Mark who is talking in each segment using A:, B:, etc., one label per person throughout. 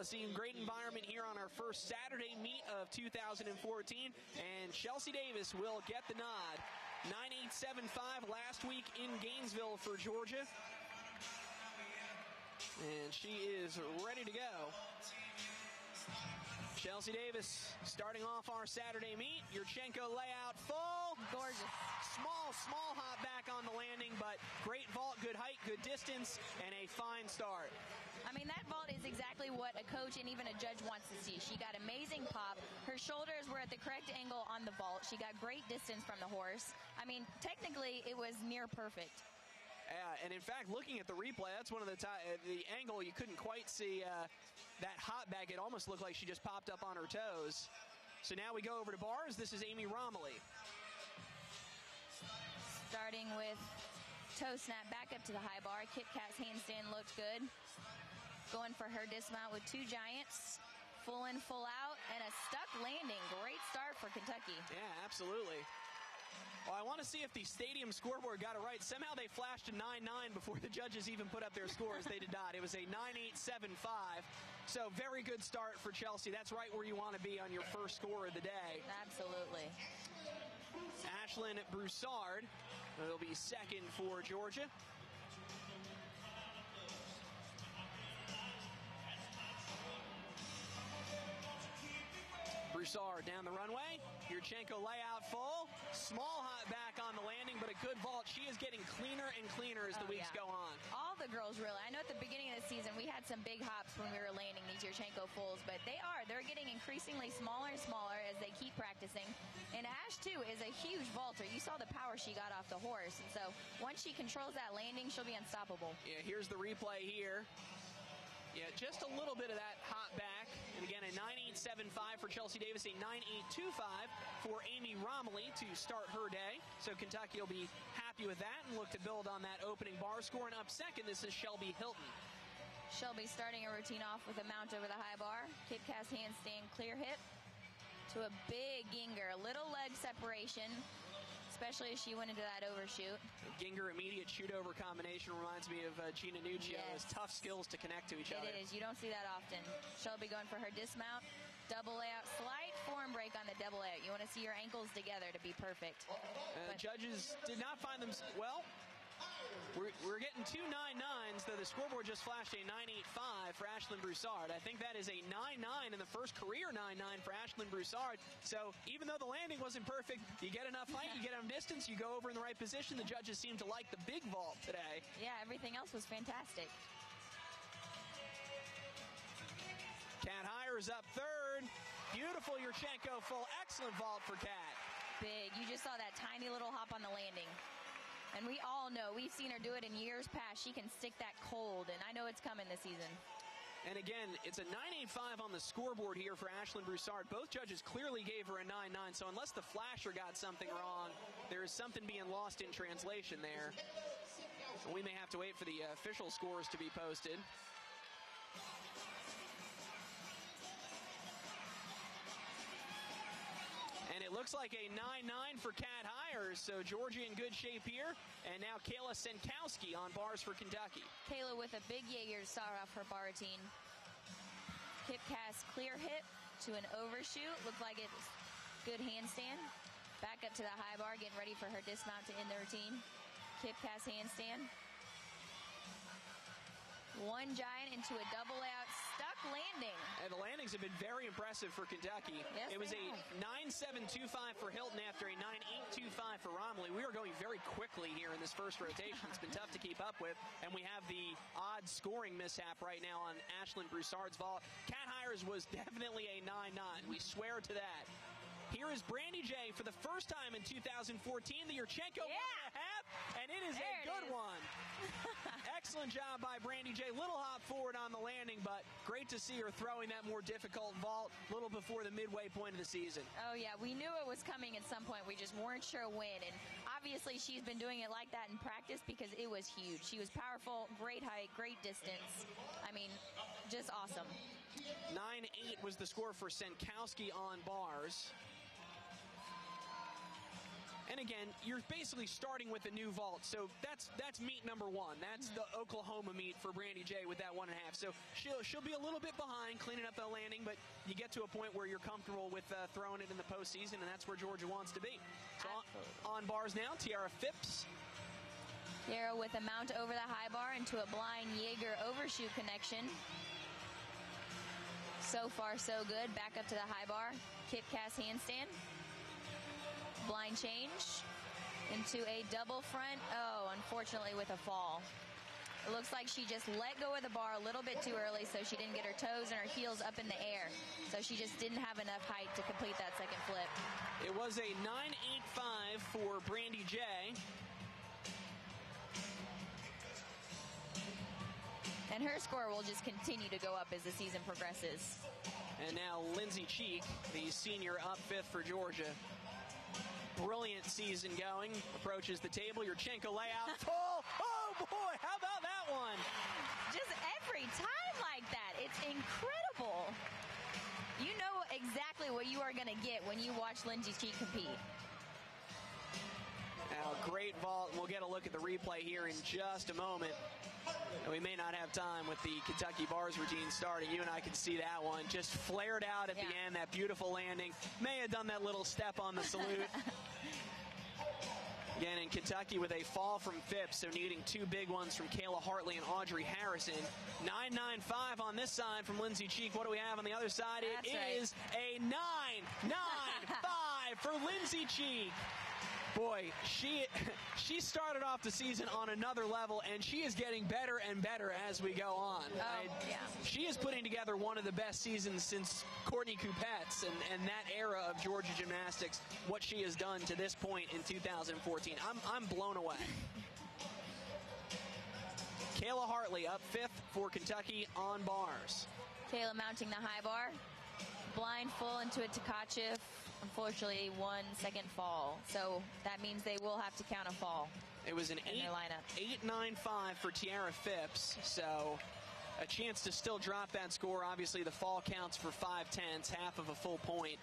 A: Coliseum. Great environment here on our first Saturday meet of 2014. And Chelsea Davis will get the nod. 9.875 last week in Gainesville for Georgia. And she is ready to go. Chelsea Davis starting off our Saturday meet. Yurchenko layout full.
B: Gorgeous.
A: Small hop back on the landing, but great vault, good height, good distance, and a fine start.
B: I mean, that vault is exactly what a coach and even a judge wants to see. She got amazing pop. Her shoulders were at the correct angle on the vault. She got great distance from the horse. I mean, technically, it was near perfect.
A: Yeah, and in fact, looking at the replay, that's one of the angle you couldn't quite see that hop back. It almost looked like she just popped up on her toes. So now we go over to bars. This is Amy Romilly.
B: Starting with toe snap back up to the high bar. Kit Kat's handstand looked good. Going for her dismount with two giants. Full in, full out, and a stuck landing. Great start for Kentucky.
A: Yeah, absolutely. Well, I want to see if the stadium scoreboard got it right. Somehow they flashed a 9-9 before the judges even put up their scores. They did not. It was a 9.875. So very good start for Chelsea. That's right where you want to be on your first score of the day.
B: Absolutely.
A: Ashlyn Broussard will be second for Georgia. Broussard down the runway. Yurchenko layout full. Small hop back on the landing, but a good vault. She is getting cleaner and cleaner as the weeks go on.
B: All the girls really. I know at the beginning of the season we had some big hops when we were landing these Yurchenko fulls, but they're getting increasingly smaller and smaller as they keep practicing. And Ash, too, is a huge vaulter. You saw the power she got off the horse. And so once she controls that landing, she'll be unstoppable.
A: Yeah, here's the replay here. Yeah, just a little bit of that hop back. And again, a 9.875 for Chelsea Davis, a 9.825 for Amy Romilly to start her day. So Kentucky will be happy with that and look to build on that opening bar score. And up second, this is Shelby Hilton.
B: Shelby starting her routine off with a mount over the high bar. Kit Kat's handstand clear hip to a big Ginger. Little leg separation, especially as she went into that overshoot.
A: Ginger immediate shoot-over combination reminds me of Gina Nuccio. Yes. Tough skills to connect to each other.
B: It is. You don't see that often. Shelby going for her dismount. Double layout, slight form break on the double layout. You want to see your ankles together to be perfect.
A: Judges did not find them, well, we're getting two 9.9s, though the scoreboard just flashed a 9.85 for Ashlyn Broussard. I think that is a 9.9 in the first career 9.9 for Ashlyn Broussard. So even though the landing wasn't perfect, you get enough height, you get enough distance, you go over in the right position. The judges seem to like the big vault today.
B: Yeah, everything else was fantastic.
A: Kat Hires up third. Beautiful Yurchenko full. Excellent vault for Kat.
B: Big. You just saw that tiny little hop on the landing. And we all know, we've seen her do it in years past. She can stick that cold, and I know it's coming this season.
A: And again, it's a 9.85 on the scoreboard here for Ashlyn Broussard. Both judges clearly gave her a 9.9, so unless the flasher got something wrong, there is something being lost in translation there. We may have to wait for the official scores to be posted. And it looks like a 9.9 for Kat Hires, so Georgia in good shape here. And now Kayla Senkowski on bars for Kentucky.
B: Kayla with a big Jaeger to start off her bar routine. Kip cast clear hip to an overshoot. Looked like it's good handstand. Back up to the high bar, getting ready for her dismount to end the routine. Kip cast handstand. One giant into a double layout, stuck landing.
A: And the landings have been very impressive for Kentucky.
B: Yes,
A: it was a 9.725 for Hilton after a 9.825 for Romilly. We are going very quickly here in this first rotation. It's been tough to keep up with. And we have the odd scoring mishap right now on Ashlyn Broussard's vault. Kat Hires was definitely a 9.9. We swear to that. Here is Brandie Jay for the first time in 2014. The Yurchenko 1.5, and it is a good one. Excellent job by Brandie Jay. Little hop forward on the landing, but great to see her throwing that more difficult vault a little before the midway point of the season.
B: Oh, yeah. We knew it was coming at some point. We just weren't sure when. And obviously she's been doing it like that in practice because it was huge. She was powerful, great height, great distance. I mean, just awesome.
A: 9.8 was the score for Senkowski on bars. And again, you're basically starting with a new vault, so that's meet number one. That's the Oklahoma meet for Brandie Jay with that 1.5. So she'll be a little bit behind cleaning up the landing, but you get to a point where you're comfortable with throwing it in the postseason, and that's where Georgia wants to be. So on bars now, Kiera Phipps.
B: Kiera with a mount over the high bar into a blind Jaeger overshoot connection. So far, so good. Back up to the high bar. Kip cast handstand. Blind change into a double front. Oh, unfortunately with a fall. It looks like she just let go of the bar a little bit too early, so she didn't get her toes and her heels up in the air. So she just didn't have enough height to complete that second flip.
A: It was a 9.85 for Brandie Jay.
B: And her score will just continue to go up as the season progresses.
A: And now Lindsey Cheek, the senior, up 5th for Georgia. Brilliant season going. Approaches the table. Yurchenko layout. Full. Oh, boy. How about that one?
B: Just every time like that. It's incredible. You know exactly what you are going to get when you watch Lindsey Cheek compete.
A: Now, great vault. We'll get a look at the replay here in just a moment. We may not have time with the Kentucky bars routine starting. You and I can see that one. Just flared out at the end, that beautiful landing. May have done that little step on the salute. Again, in Kentucky with a fall from Phipps, so needing 2 big ones from Kayla Hartley and Audrey Harrison. 9.95 on this side from Lindsey Cheek. What do we have on the other side? It is a 9.95 for Lindsey Cheek. Boy, she started off the season on another level, and she is getting better and better as we go on. She is putting together one of the best seasons since Courtney Kupets and that era of Georgia gymnastics, what she has done to this point in 2014. I'm blown away. Kayla Hartley up 5th for Kentucky on bars.
B: Kayla mounting the high bar. Blind full into a Tkachev. Unfortunately, 1 second fall. So that means they will have to count a fall.
A: It was an 8.95 for Kiera Phipps. So a chance to still drop that score. Obviously, the fall counts for 5/10, half of a full point.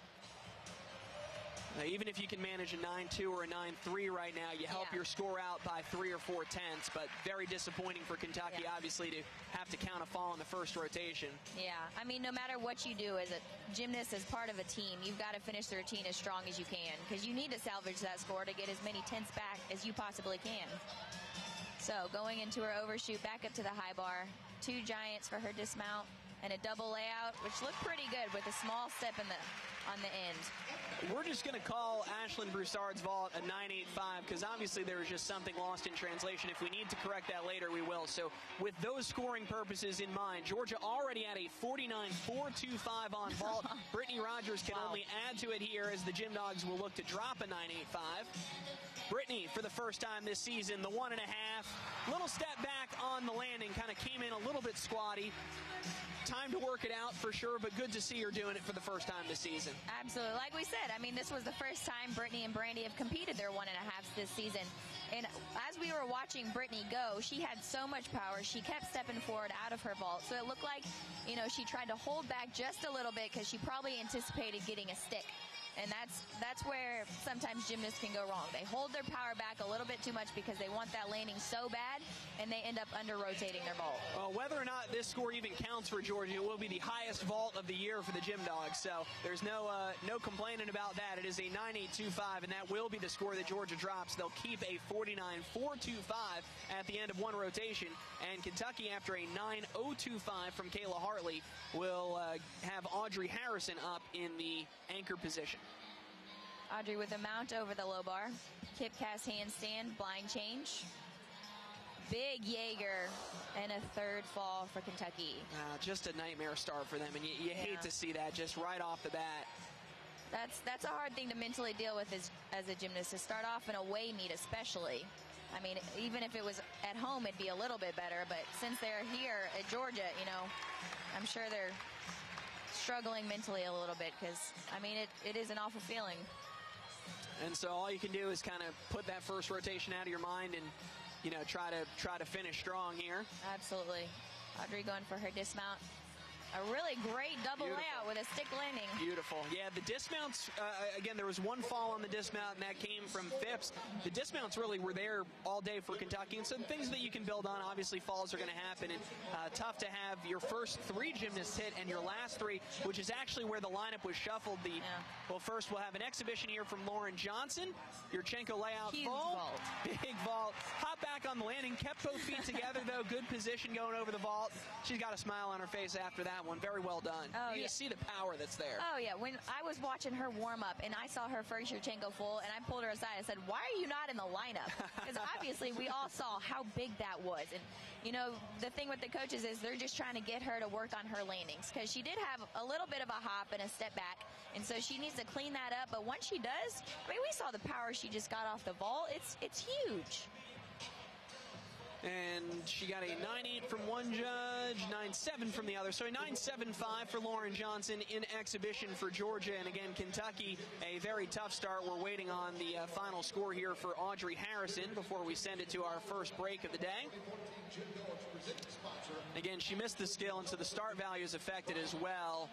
A: Now, even if you can manage a 9.2 or a 9.3 right now, you help your score out by 3 or 4 tenths. But very disappointing for Kentucky, obviously, to have to count a fall in the first rotation.
B: Yeah, I mean, no matter what you do as a gymnast, as part of a team, you've got to finish the routine as strong as you can, because you need to salvage that score to get as many tenths back as you possibly can. So going into her overshoot, back up to the high bar. 2 giants for her dismount and a double layout, which looked pretty good with a small step on the end.
A: We're just going to call Ashlyn Broussard's vault a 9.85 because obviously there was just something lost in translation. If we need to correct that later, we will. So with those scoring purposes in mind, Georgia already at a 49.425 on vault. Brittany Rogers can only add to it here as the Gym Dogs will look to drop a 9.85. Brittany, for the first time this season, the 1.5. Little step back on the landing, kind of came in a little bit squatty. Time to work it out for sure, but good to see her doing it for the first time this season.
B: Absolutely. Like we said, I mean, this was the first time Brittany and Brandie have competed their 1.5s this season. And as we were watching Brittany go, she had so much power. She kept stepping forward out of her vault. So it looked like, you know, she tried to hold back just a little bit because she probably anticipated getting a stick. And that's where sometimes gymnasts can go wrong. They hold their power back a little bit too much because they want that landing so bad, and they end up under-rotating their vault.
A: Well, whether or not this score even counts for Georgia, it will be the highest vault of the year for the Gym Dogs. So there's no complaining about that. It is a 9.825, and that will be the score that Georgia drops. They'll keep a 49.425 at the end of one rotation. And Kentucky, after a 9.025 from Kayla Hartley, will have Audrey Harrison up in the anchor position.
B: Audrey with a mount over the low bar. Kip cast handstand, blind change. Big Jaeger and a 3rd fall for Kentucky.
A: Just a nightmare start for them, and you hate to see that just right off the bat.
B: That's a hard thing to mentally deal with as a gymnast, to start off an away meet especially. I mean, even if it was at home, it'd be a little bit better, but since they're here at Georgia, you know, I'm sure they're struggling mentally a little bit because, I mean, it is an awful feeling.
A: And so all you can do is kind of put that first rotation out of your mind and, you know, try to finish strong here.
B: Absolutely. Audrey going for her dismount. A really great double layout with a stick landing.
A: Beautiful. Yeah, the dismounts, again, there was one fall on the dismount, and that came from Phipps. The dismounts really were there all day for Kentucky, and some things that you can build on. Obviously, falls are going to happen, and tough to have your first 3 gymnasts hit and your last 3, which is actually where the lineup was shuffled. Well, first we'll have an exhibition here from Lauren Johnson. Yurchenko layout vault. Big vault. Hop back on the landing. Kept both feet together, though. Good position going over the vault. She's got a smile on her face after that one. Very well done. You see the power that's there.
B: Oh, yeah. When I was watching her warm up and I saw her first Yurchenko full, and I pulled her aside and said, why are you not in the lineup? Because obviously we all saw how big that was. And, you know, the thing with the coaches is they're just trying to get her to work on her landings, because she did have a little bit of a hop and a step back, and so she needs to clean that up. But once she does, I mean, we saw the power she just got off the vault. It's huge.
A: And she got a 9.8 from one judge, 9.7 from the other. So a 9.75 for Lauren Johnson in exhibition for Georgia. And again, Kentucky, a very tough start. We're waiting on the final score here for Audrey Harrison before we send it to our first break of the day. Again, she missed the skill, and so the start value is affected as well.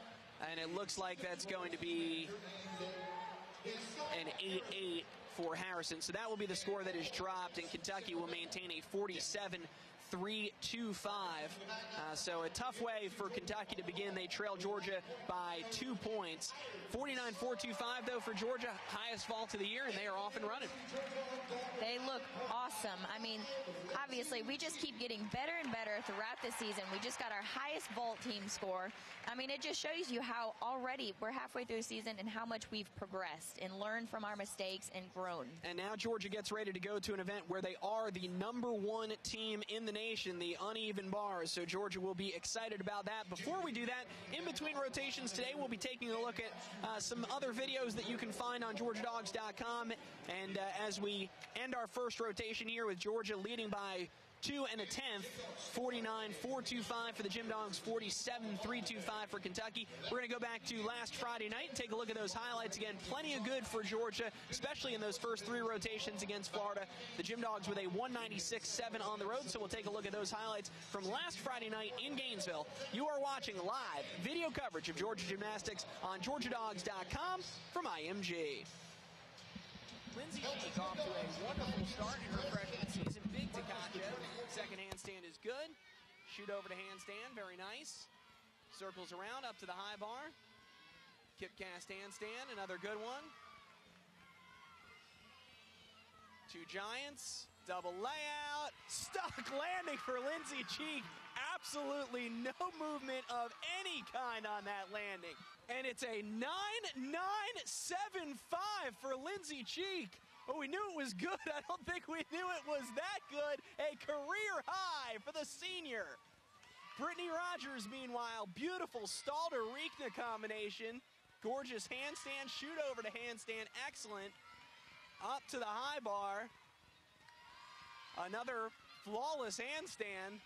A: And it looks like that's going to be an 8.8 for Harrison. So that will be the score that is dropped, and Kentucky will maintain a 47-3-2-5. So a tough way for Kentucky to begin. They trail Georgia by 2 points. 49-4-2-5, though, for Georgia. Highest vault of the year, and they are off and running.
B: They look awesome. I mean, obviously, we just keep getting better and better throughout the season. We just got our highest vault team score. I mean, it just shows you how already we're halfway through the season and how much we've progressed and learned from our mistakes and grown.
A: And now Georgia gets ready to go to an event where they are the #1 team in the nation, the uneven bars. So Georgia will be excited about that. Before we do that, in between rotations today, we'll be taking a look at some other videos that you can find on GeorgiaDogs.com. And as we end our first rotation here with Georgia leading by 2 1/10, 49-4-2-5 for the Gym Dogs, 47-3-2-5 for Kentucky. We're going to go back to last Friday night and take a look at those highlights again. Plenty of good for Georgia, especially in those first 3 rotations against Florida. The Gym Dogs with a 196-7 on the road, so we'll take a look at those highlights from last Friday night in Gainesville. You are watching live video coverage of Georgia Gymnastics on GeorgiaDogs.com from IMG. Lindsey Cheek off to a wonderful start in her freshman season. Big to Kacha. Second handstand is good. Shoot over to handstand, very nice. Circles around up to the high bar. Kip cast handstand, another good one. 2 giants, double layout. Stuck landing for Lindsey Cheek. Absolutely no movement of any kind on that landing. And it's a 9.975 for Lindsey Cheek. But we knew it was good. I don't think we knew it was that good. A career high for the senior. Brittany Rogers, meanwhile, beautiful Stalder-Riekna combination. Gorgeous handstand, shoot over to handstand, excellent. Up to the high bar. Another flawless handstand.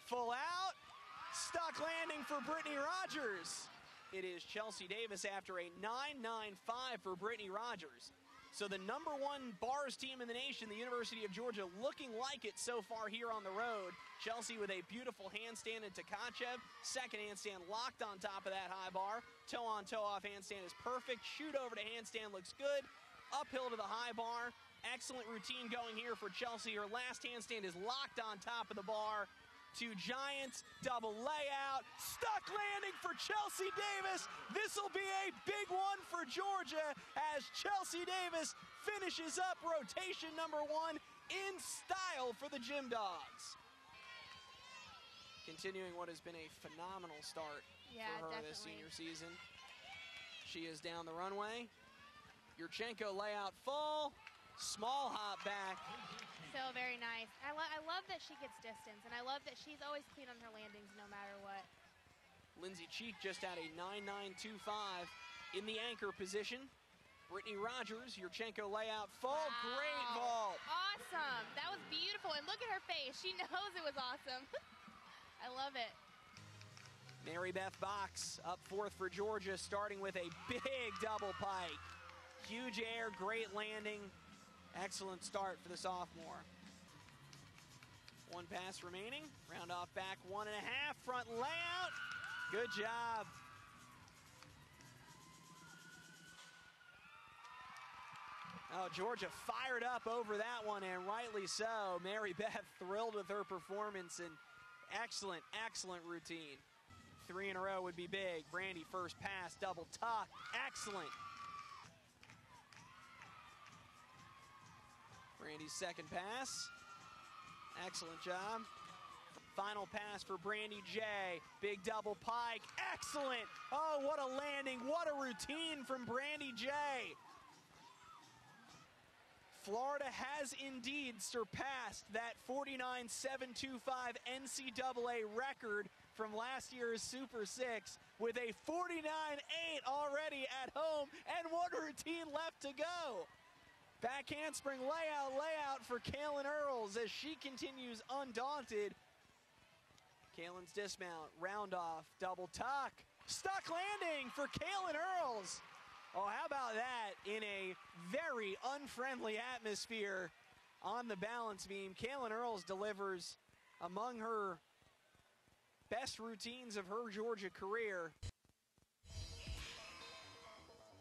A: Full out. Stuck landing for Brittany Rogers. It is Chelsea Davis after a 9.95 for Brittany Rogers. So the #1 bars team in the nation, the University of Georgia, looking like it so far here on the road. Chelsea with a beautiful handstand into Tkachev. Second handstand locked on top of that high bar. Toe-on-toe off handstand is perfect. Shoot over to handstand looks good. Uphill to the high bar. Excellent routine going here for Chelsea. Her last handstand is locked on top of the bar. 2 giants, double layout, stuck landing for Chelsea Davis. This will be a big one for Georgia as Chelsea Davis finishes up rotation #1 in style for the Gym Dogs. Continuing what has been a phenomenal start for her this senior season. She is down the runway. Yurchenko layout full, small hop back.
C: So very nice. I love that she gets distance, and I love that she's always clean on her landings no matter what.
A: Lindsey Cheek just had a 9.925 in the anchor position. Brittany Rogers, Yurchenko layout full. Wow. Great vault.
C: Awesome. That was beautiful, and look at her face. She knows it was awesome. I love it.
A: Mary Beth Box up 4th for Georgia, starting with a big double pike. Huge air, great landing. Excellent start for the sophomore. 1 pass remaining. Round off back 1.5. Front layout. Good job. Oh, Georgia fired up over that one, and rightly so. Mary Beth thrilled with her performance, and excellent, excellent routine. 3 in a row would be big. Brandie first pass, double tuck, excellent. Brandie's second pass, excellent job. Final pass for Brandie Jay, big double pike, excellent. Oh, what a landing, what a routine from Brandie Jay. Florida has indeed surpassed that 49.725 NCAA record from last year's Super 6 with a 49.8 already at home and one routine left to go. Back handspring layout for Kaylan Earls as she continues undaunted. Kaylan's dismount, round off, double tuck, stuck landing for Kaylan Earls. Oh, how about that in a very unfriendly atmosphere on the balance beam. Kaylan Earls delivers among her best routines of her Georgia career.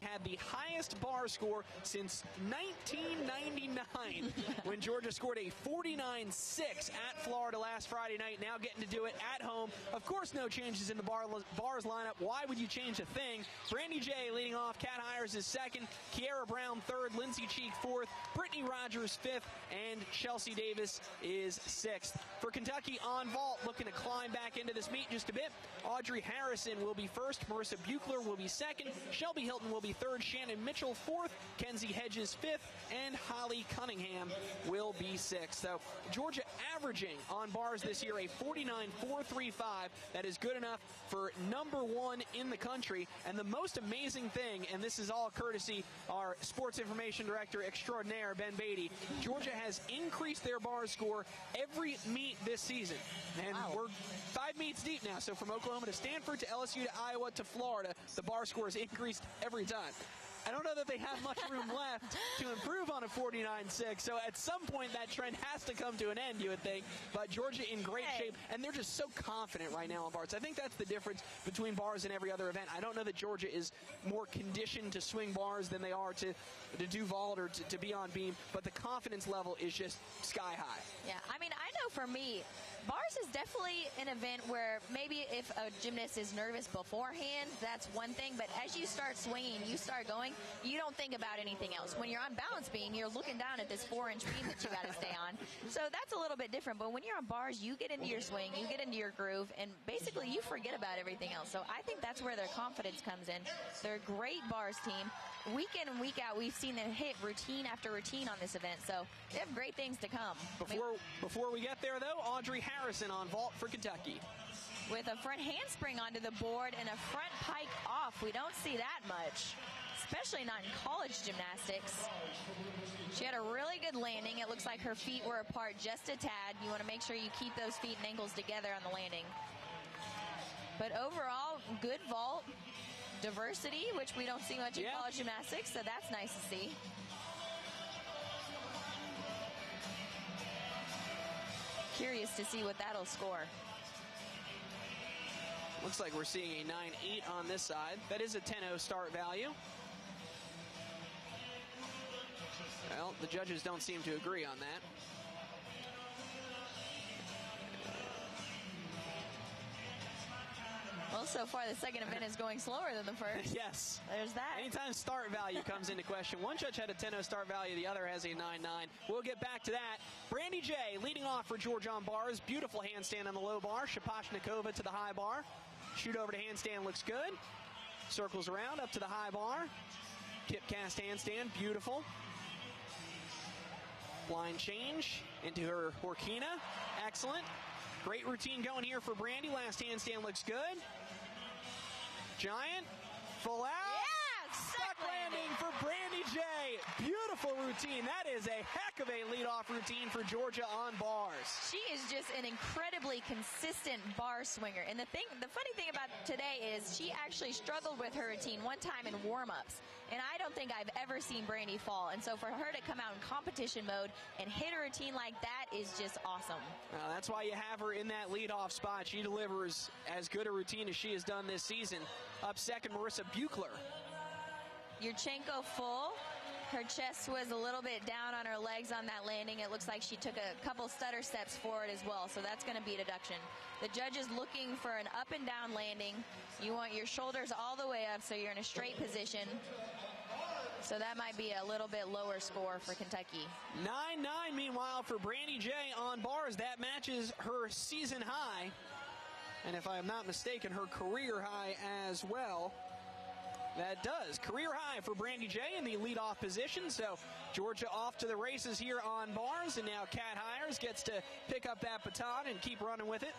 A: Had the highest bar score since 1999 when Georgia scored a 49.6 at Florida last Friday night. Now getting to do it at home. Of course, no changes in the bars lineup. Why would you change a thing? Brandie Jay leading off. Kat Hires is second. Kiera Brown third. Lindsey Cheek fourth. Brittany Rogers fifth. And Chelsea Davis is sixth. For Kentucky on vault, looking to climb back into this meet just a bit. Audrey Harrison will be first. Marissa Buechler will be second. Shelby Hilton will be third. Shannon Mitchell fourth. Kenzie Hedges fifth. And Holly Cunningham will be sixth. So Georgia averaging on bars this year a 49.435. That is good enough for #1 in the country. And the most amazing thing, and this is all courtesy our sports information director extraordinaire, Ben Beatty, Georgia has increased their bar score every meet this season. And we're 5 meets deep now. So from Oklahoma to Stanford to LSU to Iowa to Florida, the bar score has increased every time. I don't know that they have much room left to improve on a 49.6, so at some point that trend has to come to an end, you would think. But Georgia in great shape, and they're just so confident right now on bars. I think that's the difference between bars and every other event. I don't know that Georgia is more conditioned to swing bars than they are to do vault or to be on beam, but the confidence level is just sky high.
B: Yeah, I mean, I know for me, bars is definitely an event where maybe if a gymnast is nervous beforehand, that's one thing. But as you start swinging, you start going, you don't think about anything else. When you're on balance beam, you're looking down at this 4-inch beam that you got to stay on. So that's a little bit different. But when you're on bars, you get into your swing, you get into your groove, and basically you forget about everything else. So I think that's where their confidence comes in. They're a great bars team. Week in and week out, we've seen them hit routine after routine on this event. So they have great things to come.
A: Before we get there, though, Audrey Harrison on vault for Kentucky.
B: With a front handspring onto the board and a front pike off. We don't see that much, especially not in college gymnastics. She had a really good landing. It looks like her feet were apart just a tad. You want to make sure you keep those feet and ankles together on the landing. But overall, good vault. Diversity, which we don't see much in college gymnastics, so that's nice to see. Curious to see what that'll score.
A: Looks like we're seeing a 9.8 on this side. That is a 10.0 start value. Well, the judges don't seem to agree on that.
B: Well, so far the second event is going slower than the first.
A: Yes.
B: There's that.
A: Anytime start value comes into question. One judge had a 10.0 start value, the other has a 9.9. We'll get back to that. Brandie Jay leading off for Georgia on bars. Beautiful handstand on the low bar. Shaposhnikova to the high bar. Shoot over to handstand looks good. Circles around up to the high bar. Kip cast handstand, beautiful. Blind change into her Horkina. Excellent. Great routine going here for Brandie. Last handstand looks good. Giant. Full out.
B: Yeah!
A: Stuck landing for Brandie Jay. Beautiful beautiful routine. That is a heck of a leadoff routine for Georgia on bars.
B: She is just an incredibly consistent bar swinger. And the funny thing about today is she actually struggled with her routine one time in warm-ups. And I don't think I've ever seen Brandie fall. And so for her to come out in competition mode and hit a routine like that is just awesome.
A: That's why you have her in that leadoff spot. She delivers as good a routine as she has done this season. Up second, Marissa Buechler.
B: Yurchenko full. Her chest was a little bit down on her legs on that landing. It looks like she took a couple stutter steps forward as well, so that's going to be a deduction. The judge is looking for an up and down landing. You want your shoulders all the way up so you're in a straight position. So that might be a little bit lower score for Kentucky.
A: 9-9, meanwhile, for Brandie Jay on bars. That matches her season high. And if I am not mistaken, her career high as well. That does. Career high for Brandie Jay in the leadoff position. So Georgia off to the races here on bars. And now Kat Hires gets to pick up that baton and keep running with it.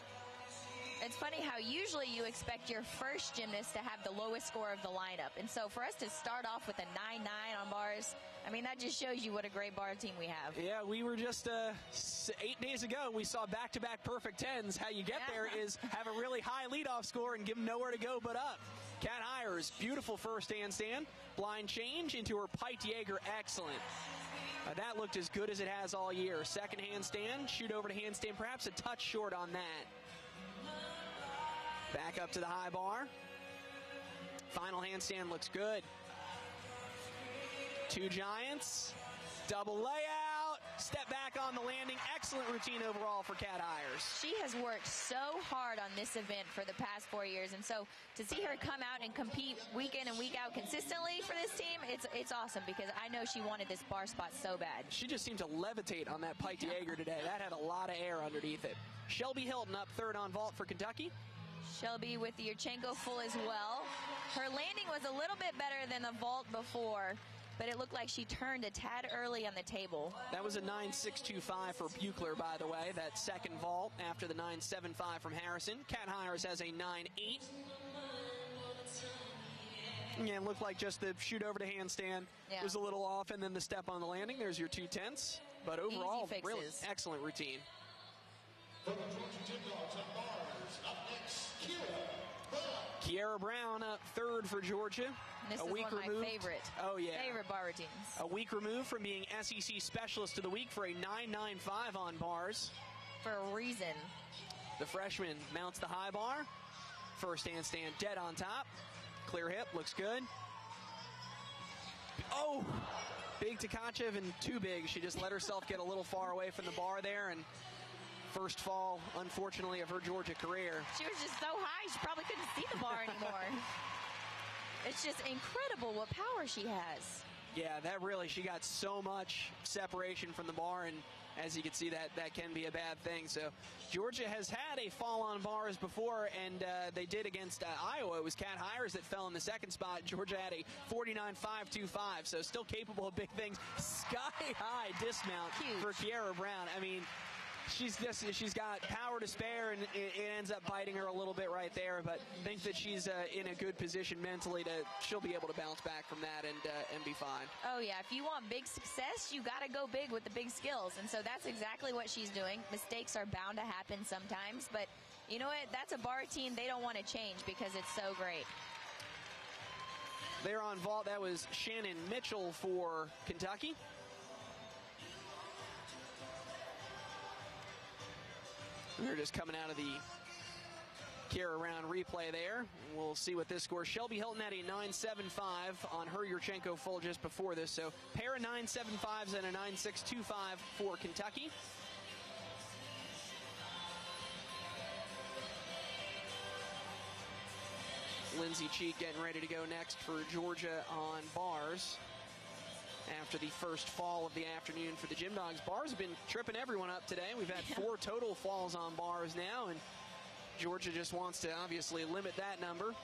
B: It's funny how usually you expect your first gymnast to have the lowest score of the lineup. And so for us to start off with a 9-9 on bars, I mean, that just shows you what a great bar team we have.
A: Yeah, we were just 8 days ago, we saw back-to-back perfect tens. How you get there is have a really high leadoff score and give them nowhere to go but up. Kat Hires, beautiful first handstand. Blind change into her Pike Jaeger, excellent. That looked as good as it has all year. Second handstand, shoot over to handstand, perhaps a touch short on that. Back up to the high bar. Final handstand looks good. Two giants. Double layout. Step back on the landing. Excellent routine overall for Kat Hires.
B: She has worked so hard on this event for the past 4 years. And so to see her come out and compete week in and week out consistently for this team, it's awesome because I know she wanted this bar spot so bad.
A: She just seemed to levitate on that Pike Jaeger today. That had a lot of air underneath it. Shelby Hilton up third on vault for Kentucky.
B: Shelby with the Yurchenko full as well. Her landing was a little bit better than the vault before, but it looked like she turned a tad early on the table.
A: That was a 9.625 for Buechler, by the way, that second vault after the 9.75 from Harrison. Kat Hires has a 9.8. Yeah, it looked like just the shoot over to handstand was a little off, and then the step on the landing. There's your 2/10. But overall, really excellent routine. Kiera Brown up third for Georgia.
B: This is one of my favorite bar routines.
A: A week removed from being SEC Specialist of the Week for a 9.95 on bars.
B: For a reason.
A: The freshman mounts the high bar. First handstand dead on top. Clear hip, looks good. Oh! Big Tkachev and too big. She just let herself get a little far away from the bar there, and first fall, unfortunately, of her Georgia career.
B: She was just so high, she probably couldn't see the bar anymore. It's just incredible what power she has.
A: Yeah, that really, she got so much separation from the bar, and as you can see, that can be a bad thing. So Georgia has had a fall on bars before, and they did against Iowa. It was Kat Hires that fell in the second spot. Georgia had a 49.525, so still capable of big things. Sky-high dismount for Kiera Brown. I mean, she's got power to spare, and it ends up biting her a little bit right there. But I think that she's in a good position mentally she'll be able to bounce back from that and be fine.
B: Oh yeah, if you want big success, you got to go big with the big skills, and so that's exactly what she's doing. Mistakes are bound to happen sometimes, but you know what? That's a bar team they don't want to change because it's so great.
A: There on vault, that was Shannon Mitchell for Kentucky. We're just coming out of the Kiera Brown replay there. We'll see what this score. Shelby Hilton had a 9.75 on her Yurchenko full just before this. So pair of 9.75s and a 9.625 for Kentucky. Lindsey Cheek getting ready to go next for Georgia on bars. After the first fall of the afternoon for the Gym Dogs. Bars have been tripping everyone up today. We've had 4 total falls on bars now, and Georgia just wants to obviously limit that number.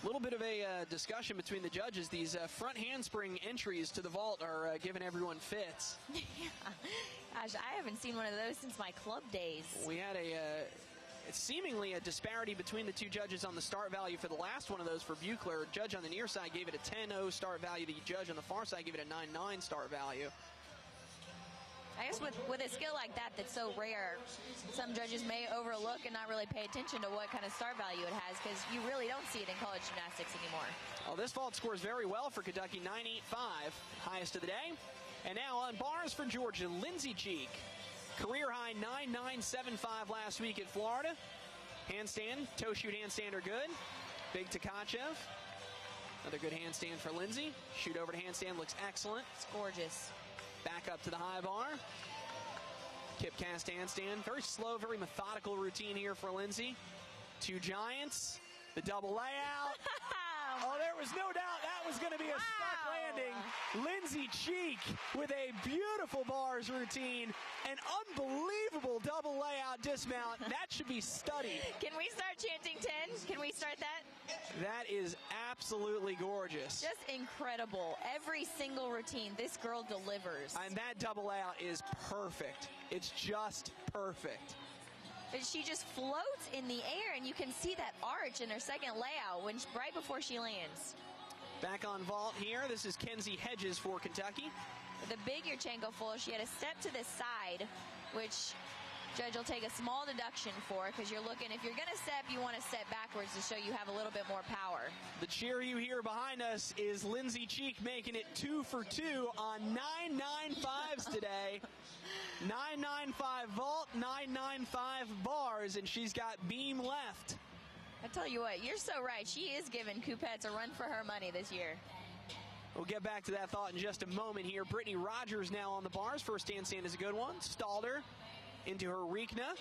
A: A little bit of a discussion between the judges. These front handspring entries to the vault are giving everyone fits.
B: Yeah. Gosh, I haven't seen one of those since my club days.
A: We had it's seemingly a disparity between the two judges on the start value for the last one of those for Buechler. Judge on the near side gave it a 10-0 start value. The judge on the far side gave it a 9-9 start value.
B: I guess with a skill like that that's so rare, some judges may overlook and not really pay attention to what kind of start value it has, because you really don't see it in college gymnastics anymore.
A: Well, this vault scores very well for Kentucky, 9.85, highest of the day. And now on bars for Georgia, Lindsey Cheek. Career high 9.975 last week at Florida. Handstand, toe shoot handstand are good. Big Tkachev. Another good handstand for Lindsey. Shoot over to handstand looks excellent.
B: It's gorgeous.
A: Back up to the high bar. Kip cast handstand. Very slow, very methodical routine here for Lindsey. Two giants. The double layout. Oh, there was no doubt that was going to be a stuck landing. Lindsey Cheek with a beautiful bars routine. An unbelievable double layout dismount. That should be studied.
B: Can we start chanting 10? Can we start that?
A: That is absolutely gorgeous.
B: Just incredible. Every single routine, this girl delivers.
A: And that double layout is perfect. It's just perfect.
B: She just floats in the air, and you can see that arch in her second layout right before she lands.
A: Back on vault here. This is Kenzie Hedges for Kentucky.
B: The big Yurchenko full, she had a step to the side, which judge will take a small deduction for, because you're looking, if you're going to step, you want to step backwards to show you have a little bit more power.
A: The cheer you hear behind us is Lindsey Cheek making it 2 for 2 on 9.95s today. 9.95 vault, 9.95 bars, and she's got beam left.
B: I tell you what, you're so right. She is giving Coupettes a run for her money this year.
A: We'll get back to that thought in just a moment here. Brittany Rogers now on the bars. First handstand is a good one. Stalled her into her Reekna.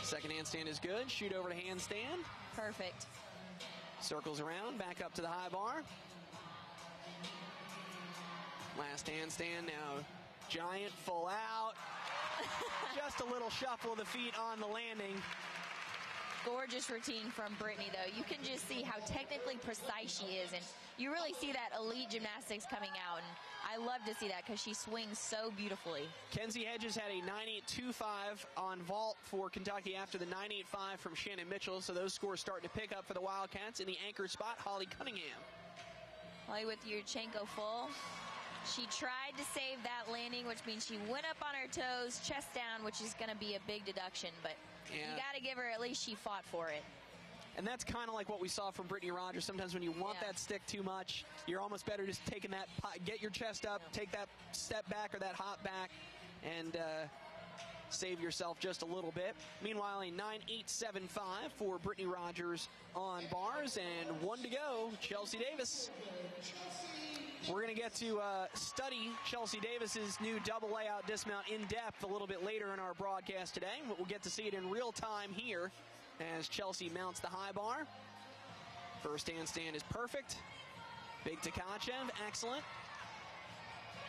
A: Second handstand is good. Shoot over to handstand.
B: Perfect.
A: Circles around, back up to the high bar. Last handstand, now giant, full out. Just a little shuffle of the feet on the landing.
B: Gorgeous routine from Brittany, though. You can just see how technically precise she is, and you really see that elite gymnastics coming out, and I love to see that because she swings so beautifully. Kenzie Hedges had a 9.825 on vault for Kentucky after the 9.85 from Shannon Mitchell, so those scores starting to pick up for the Wildcats. In the anchor spot, Holly Cunningham. Holly with Yurchenko full. She tried to save that landing, which means she went up on her toes, chest down, which is going to be a big deduction, but you got to give her, at least she fought for it. And that's kind of like what we saw from Brittany Rogers. Sometimes when you want that stick too much, you're almost better just taking that, get your chest up, take that step back or that hop back, and save yourself just a little bit. Meanwhile, a 9.875 for Brittany Rogers on bars, and 1 to go, Chelsea Davis. We're going to get to study Chelsea Davis's new double layout dismount in depth a little bit later in our broadcast today. We'll get to see it in real time here as Chelsea mounts the high bar. First handstand is perfect. Big Tkachev, excellent.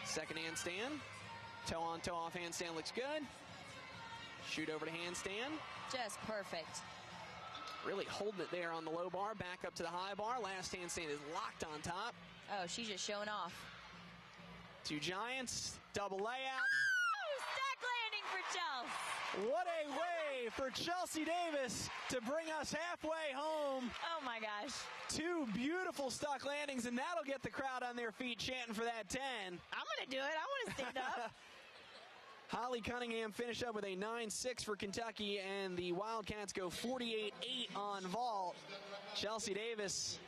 B: Second handstand, toe on toe off handstand looks good. Shoot over to handstand. Just perfect. Really holding it there on the low bar, back up to the high bar. Last handstand is locked on top. Oh, she's just showing off. Two giants, double layout. Oh, stack landing for Chelsea. What a way for Chelsea Davis to bring us halfway home. Oh my gosh. Two beautiful stuck landings, and that'll get the crowd on their feet chanting for that 10. I'm going to do it. I want to stand up. Holly Cunningham finished up with a 9.6 for Kentucky, and the Wildcats go 48.8 on vault. Chelsea Davis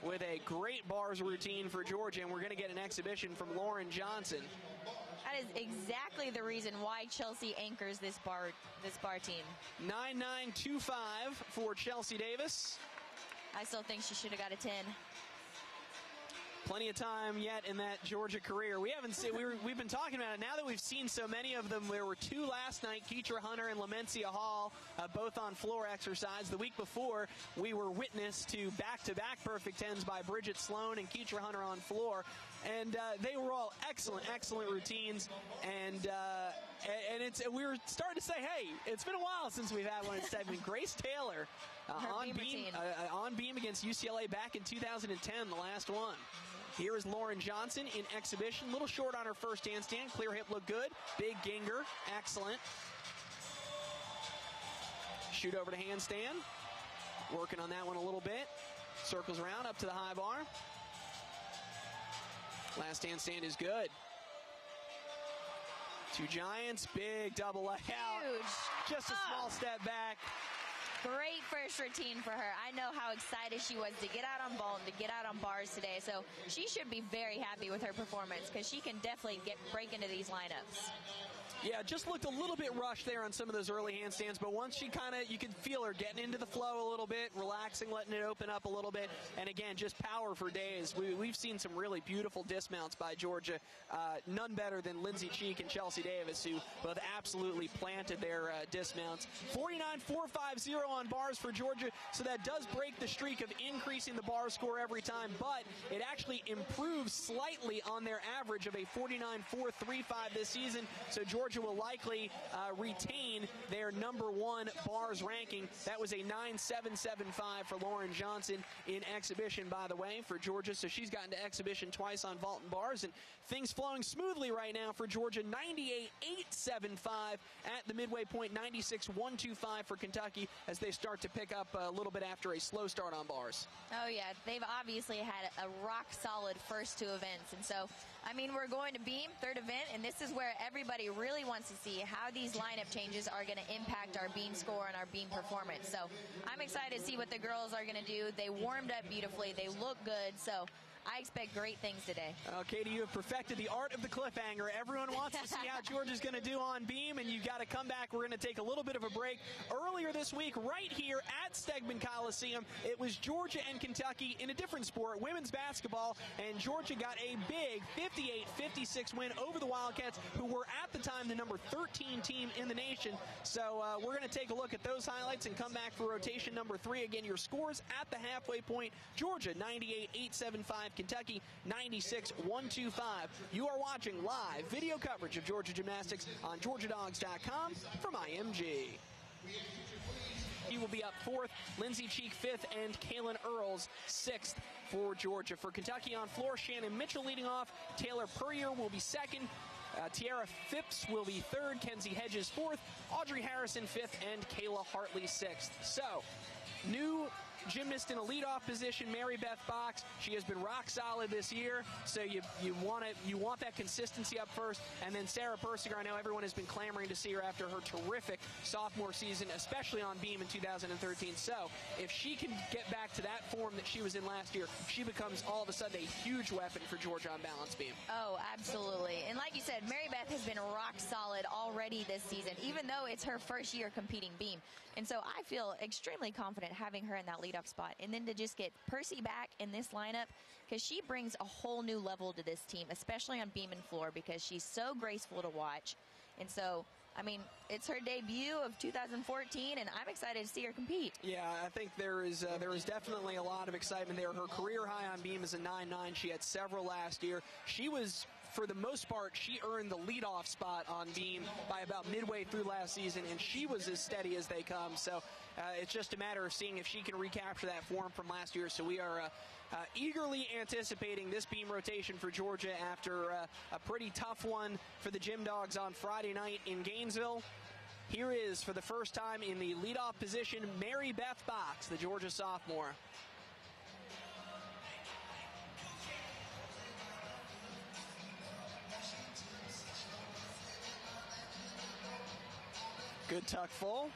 B: with a great bars routine for Georgia, and we're going to get an exhibition from Lauren Johnson. That is exactly the reason why Chelsea anchors this bar team. 9.925 for Chelsea Davis. I still think she should have got a 10. Plenty of time yet in that Georgia career. We haven't seen, we've been talking about it. Now that we've seen so many of them, there were two last night, Keitra Hunter and Lamencia Hall, both on floor exercise. The week before, we were witness to back-to-back perfect 10s by Bridget Sloan and Keitra Hunter on floor. And they were all excellent, excellent routines. And we were starting to say, hey, it's been a while since we've had one instead. I mean, Grace Taylor on beam against UCLA back in 2010, the last one. Here is Lauren Johnson in exhibition. A little short on her first handstand. Clear hip looked good. Big Ginger. Excellent.
A: Shoot over to handstand. Working on that one a little bit. Circles around up to the high bar. Last handstand is good. Two giants, big double leg out.
B: Huge.
A: Just a small step back.
B: Great first routine for her. I know how excited she was to get out on vault and to get out on bars today. So she should be very happy with her performance because she can definitely break into these lineups.
A: Yeah, just looked a little bit rushed there on some of those early handstands, but once she you could feel her getting into the flow a little bit, relaxing, letting it open up a little bit, and again, just power for days. We've seen some really beautiful dismounts by Georgia, none better than Lindsey Cheek and Chelsea Davis, who both absolutely planted their dismounts. 49.450 on bars for Georgia, so that does break the streak of increasing the bar score every time, but it actually improves slightly on their average of a 49.435 this season, so Georgia will likely retain their #1 bars ranking. That was a 9.775 for Lauren Johnson in exhibition, by the way, for Georgia. So she's gotten to exhibition twice on vault and bars, and things flowing smoothly right now for Georgia. 98.875 at the midway point, 96.125 for Kentucky as they start to pick up a little bit after a slow start on bars.
B: Oh, yeah. They've obviously had a rock-solid first two events, and so I mean, we're going to beam, third event, and this is where everybody really wants to see how these lineup changes are going to impact our beam score and our beam performance. So I'm excited to see what the girls are going to do. They warmed up beautifully. They look good. So I expect great things today.
A: Katie, you have perfected the art of the cliffhanger. Everyone wants to see how Georgia's going to do on beam, and you've got to come back. We're going to take a little bit of a break. Earlier this week, right here at Stegman Coliseum, it was Georgia and Kentucky in a different sport, women's basketball, and Georgia got a big 58-56 win over the Wildcats, who were at the time the number 13 team in the nation. So we're going to take a look at those highlights and come back for rotation number 3. Again, your scores at the halfway point: Georgia 98-875, Kentucky 96-125. You are watching live video coverage of Georgia Gymnastics on GeorgiaDogs.com from IMG. He will be up 4th, Lindsey Cheek 5th, and Kaylan Earls 6th for Georgia. For Kentucky on floor, Shannon Mitchell leading off. Taylor Perrier will be 2nd. Tiara Phipps will be 3rd. Kenzie Hedges 4th. Audrey Harrison 5th, and Kayla Hartley 6th. So, new gymnast in a leadoff position, Mary Beth Box. She has been rock solid this year, so you want that consistency up first. And then Sarah Persinger, I know everyone has been clamoring to see her after her terrific sophomore season, especially on beam in 2013. So if she can get back to that form that she was in last year, she becomes all of a sudden a huge weapon for Georgia on balance beam.
B: Oh, absolutely. And like you said, Mary Beth has been rock solid already this season, even though it's her first year competing beam. And so I feel extremely confident having her in that leadoff spot. And then to just get Percy back in this lineup, because she brings a whole new level to this team, especially on beam and floor, because she's so graceful to watch. And so, I mean, it's her debut of 2014, and I'm excited to see her compete.
A: Yeah, I think there is definitely a lot of excitement there. Her career high on beam is a 9.9. She had several last year. She was, for the most part, she earned the leadoff spot on beam by about midway through last season, and she was as steady as they come. So it's just a matter of seeing if she can recapture that form from last year. So we are eagerly anticipating this beam rotation for Georgia after a pretty tough one for the Gym Dogs on Friday night in Gainesville. Here is, for the first time in the leadoff position, Mary Beth Box, the Georgia sophomore. Good tuck full.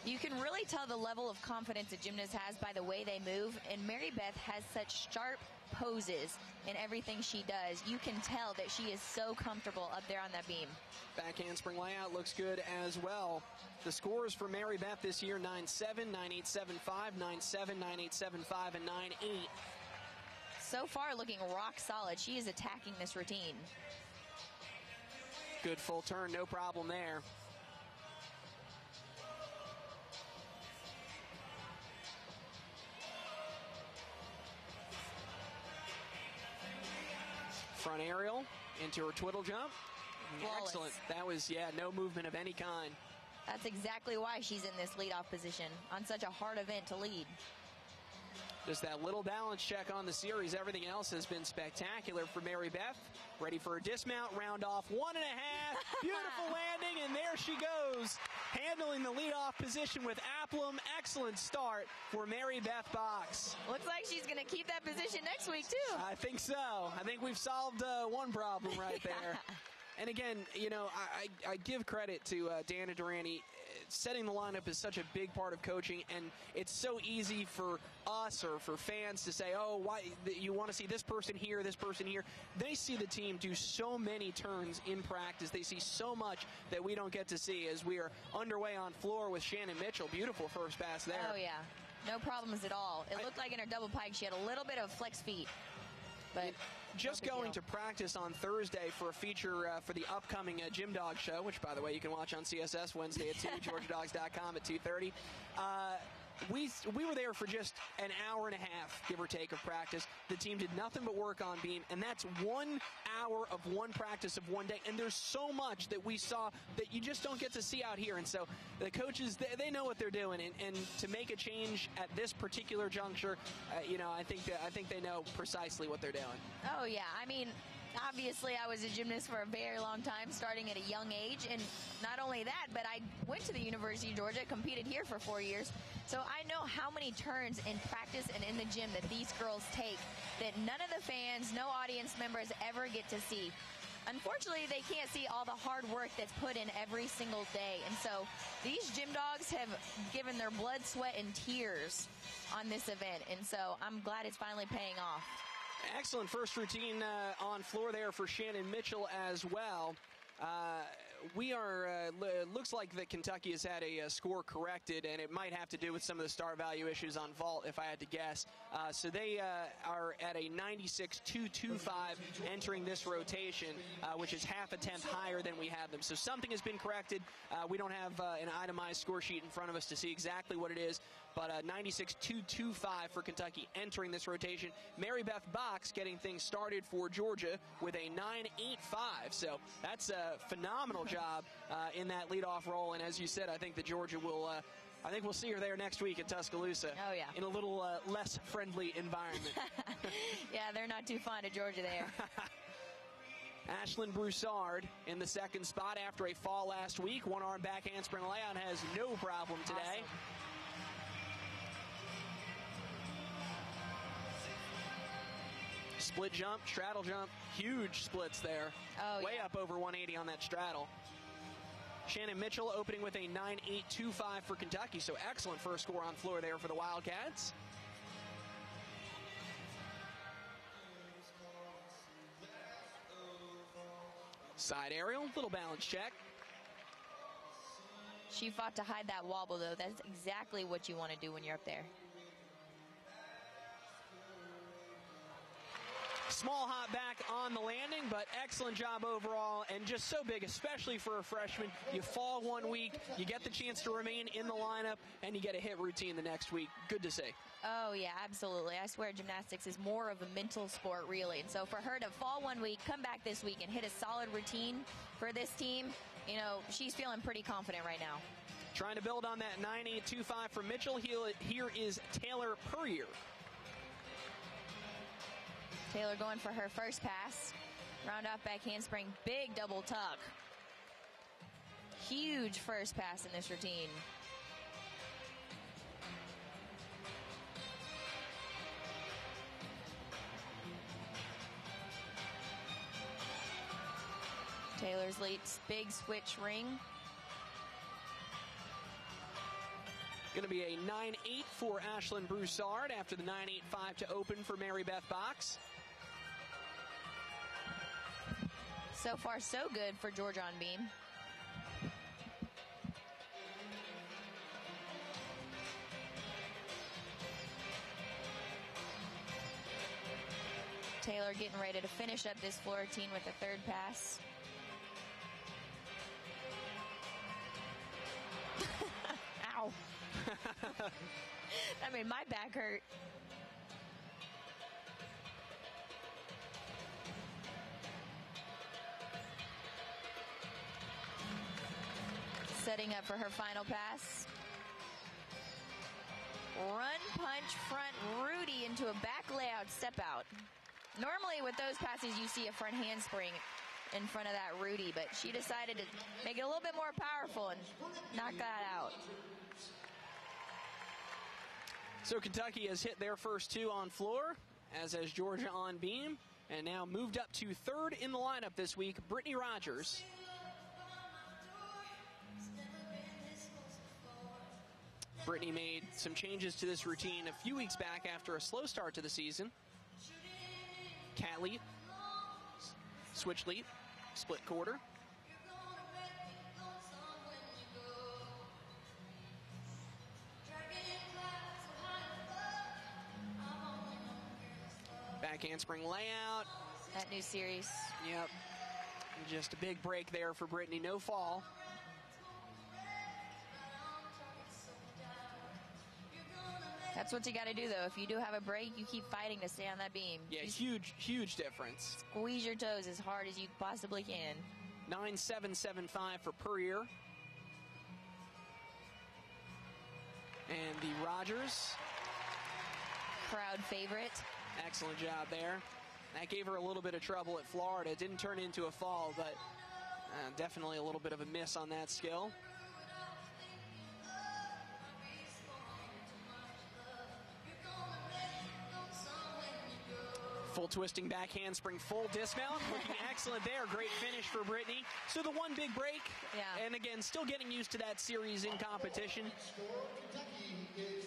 B: You can really tell the level of confidence a gymnast has by the way they move, and Mary Beth has such sharp poses in everything she does. You can tell that she is so comfortable up there on that beam.
A: Back handspring layout looks good as well. The scores for Mary Beth this year: 9.7, 9.875, 9.7, 9.875, and 9.8.
B: So far looking rock solid. She is attacking this routine.
A: Good full turn, no problem there. Front aerial into her twiddle jump.
B: Flawless.
A: Excellent. That was, no movement of any kind.
B: That's exactly why she's in this leadoff position on such a hard event to lead.
A: Just that little balance check on the series. Everything else has been spectacular for Mary Beth. Ready for a dismount, round off 1.5. Beautiful landing, and there she goes, handling the leadoff position with aplomb. Excellent start for Mary Beth Box.
B: Looks like she's going to keep that position next week, too.
A: I think so. I think we've solved one problem right there. And again, you know, I give credit to Dana Durante. Setting the lineup is such a big part of coaching, and it's so easy for us or for fans to say, oh, why you want to see this person here, this person here. They see the team do so many turns in practice. They see so much that we don't get to see as we are underway on floor with Shannon Mitchell. Beautiful first pass there.
B: Oh, yeah. No problems at all. It looked like in her double pike she had a little bit of flex feet. But
A: just going to practice on Thursday for a feature for the upcoming Gym Dog show, which, by the way, you can watch on CSS Wednesday at 2, GeorgiaDogs.com at 2:30. We were there for just an hour and a half, give or take, of practice. The team did nothing but work on beam, and that's 1 hour of one practice of one day. And there's so much that we saw that you just don't get to see out here. And so the coaches, they know what they're doing. And to make a change at this particular juncture, you know, I think they know precisely what they're doing.
B: Oh, yeah. I mean, obviously, I was a gymnast for a very long time, starting at a young age. And not only that, but I went to the University of Georgia, competed here for 4 years. So I know how many turns in practice and in the gym that these girls take that none of the fans, no audience members ever get to see. Unfortunately, they can't see all the hard work that's put in every single day. And so these gym dogs have given their blood, sweat, and tears on this event. And so I'm glad it's finally paying off.
A: Excellent first routine on floor there for Shannon Mitchell as well. Looks like that Kentucky has had a score corrected, and it might have to do with some of the star value issues on vault, if I had to guess. So they are at a 96.225 entering this rotation, which is half a tenth higher than we had them. So something has been corrected. We don't have an itemized score sheet in front of us to see exactly what it is, but 96.225 for Kentucky entering this rotation. Mary Beth Box getting things started for Georgia with a 9.85. So that's a phenomenal job in that leadoff role. And as you said, I think that Georgia will I think we'll see her there next week in Tuscaloosa.
B: Oh, yeah.
A: In a little less friendly environment.
B: Yeah, they're not too fond of Georgia there.
A: Ashlyn Broussard in the second spot after a fall last week. One arm back handspring layout, has no problem today.
B: Awesome.
A: Split jump, straddle jump, huge splits there.
B: Oh,
A: way
B: yeah.
A: up over 180 on that straddle. Shannon Mitchell opening with a 9.825 for Kentucky, so excellent first score on floor there for the Wildcats. Side aerial, little balance check.
B: She fought to hide that wobble, though. That's exactly what you want to do when you're up there.
A: Small hop back on the landing, but excellent job overall, and just so big, especially for a freshman. You fall 1 week, you get the chance to remain in the lineup, and you get a hit routine the next week. Good to see.
B: Oh, yeah, absolutely. I swear gymnastics is more of a mental sport, really. And so for her to fall 1 week, come back this week, and hit a solid routine for this team, you know, she's feeling pretty confident right now.
A: Trying to build on that 9.825 from Mitchell. Here is Taylor Perrier.
B: Taylor going for her first pass. Round off back handspring, big double tuck. Huge first pass in this routine. Taylor's leads, big switch ring.
A: Going to be a 9.8 for Ashlyn Broussard after the 9.85 to open for Mary Beth Box.
B: So far, so good for Georgia on beam. Taylor getting ready to finish up this floor routine with a third pass. Ow. That made my back hurt. Setting up for her final pass. Run, punch, front, Rudy into a back layout step out. Normally with those passes you see a front handspring. in front of that Rudy, but she decided to make it a little bit more powerful and knock that out.
A: So Kentucky has hit their first 2 on floor, as has Georgia on beam, and now moved up to 3rd in the lineup this week, Brittany Rogers. Brittany made some changes to this routine a few weeks back after a slow start to the season. Cat leap, switch leap, split quarter. Back handspring layout.
B: That new series.
A: Yep. Just a big break there for Brittany. No fall.
B: That's what you got to do, though. If you do have a break, you keep fighting to stay on that beam.
A: Yeah, huge difference.
B: Squeeze your toes as hard as you possibly can.
A: 9.775 for Perrier. And the Rogers.
B: Crowd favorite.
A: Excellent job there. That gave her a little bit of trouble at Florida. It didn't turn into a fall, but definitely a little bit of a miss on that skill. Full twisting back handspring, full dismount. Looking excellent there. Great finish for Brittany. So the one big break.
B: Yeah.
A: And again, still getting used to that series in competition.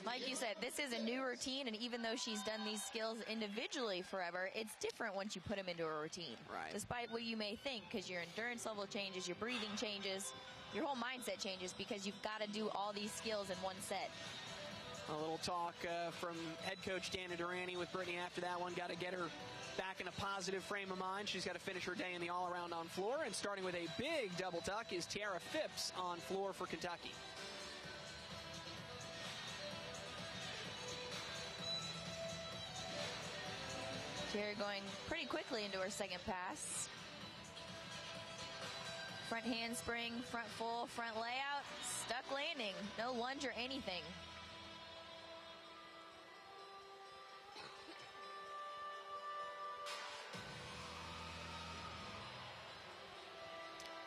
B: Like you said, this is a new routine, and even though she's done these skills individually forever, it's different once you put them into a routine.
A: Right.
B: Despite what you may think, because your endurance level changes, your breathing changes, your whole mindset changes, because you've got to do all these skills in one set.
A: A little talk from head coach Dana Durrani with Brittany after that one. Got to get her back in a positive frame of mind. She's got to finish her day in the all-around on floor. And starting with a big double tuck is Tiara Phipps on floor for Kentucky.
B: Tiara going pretty quickly into her second pass. Front handspring, front full, front layout, stuck landing. No lunge or anything.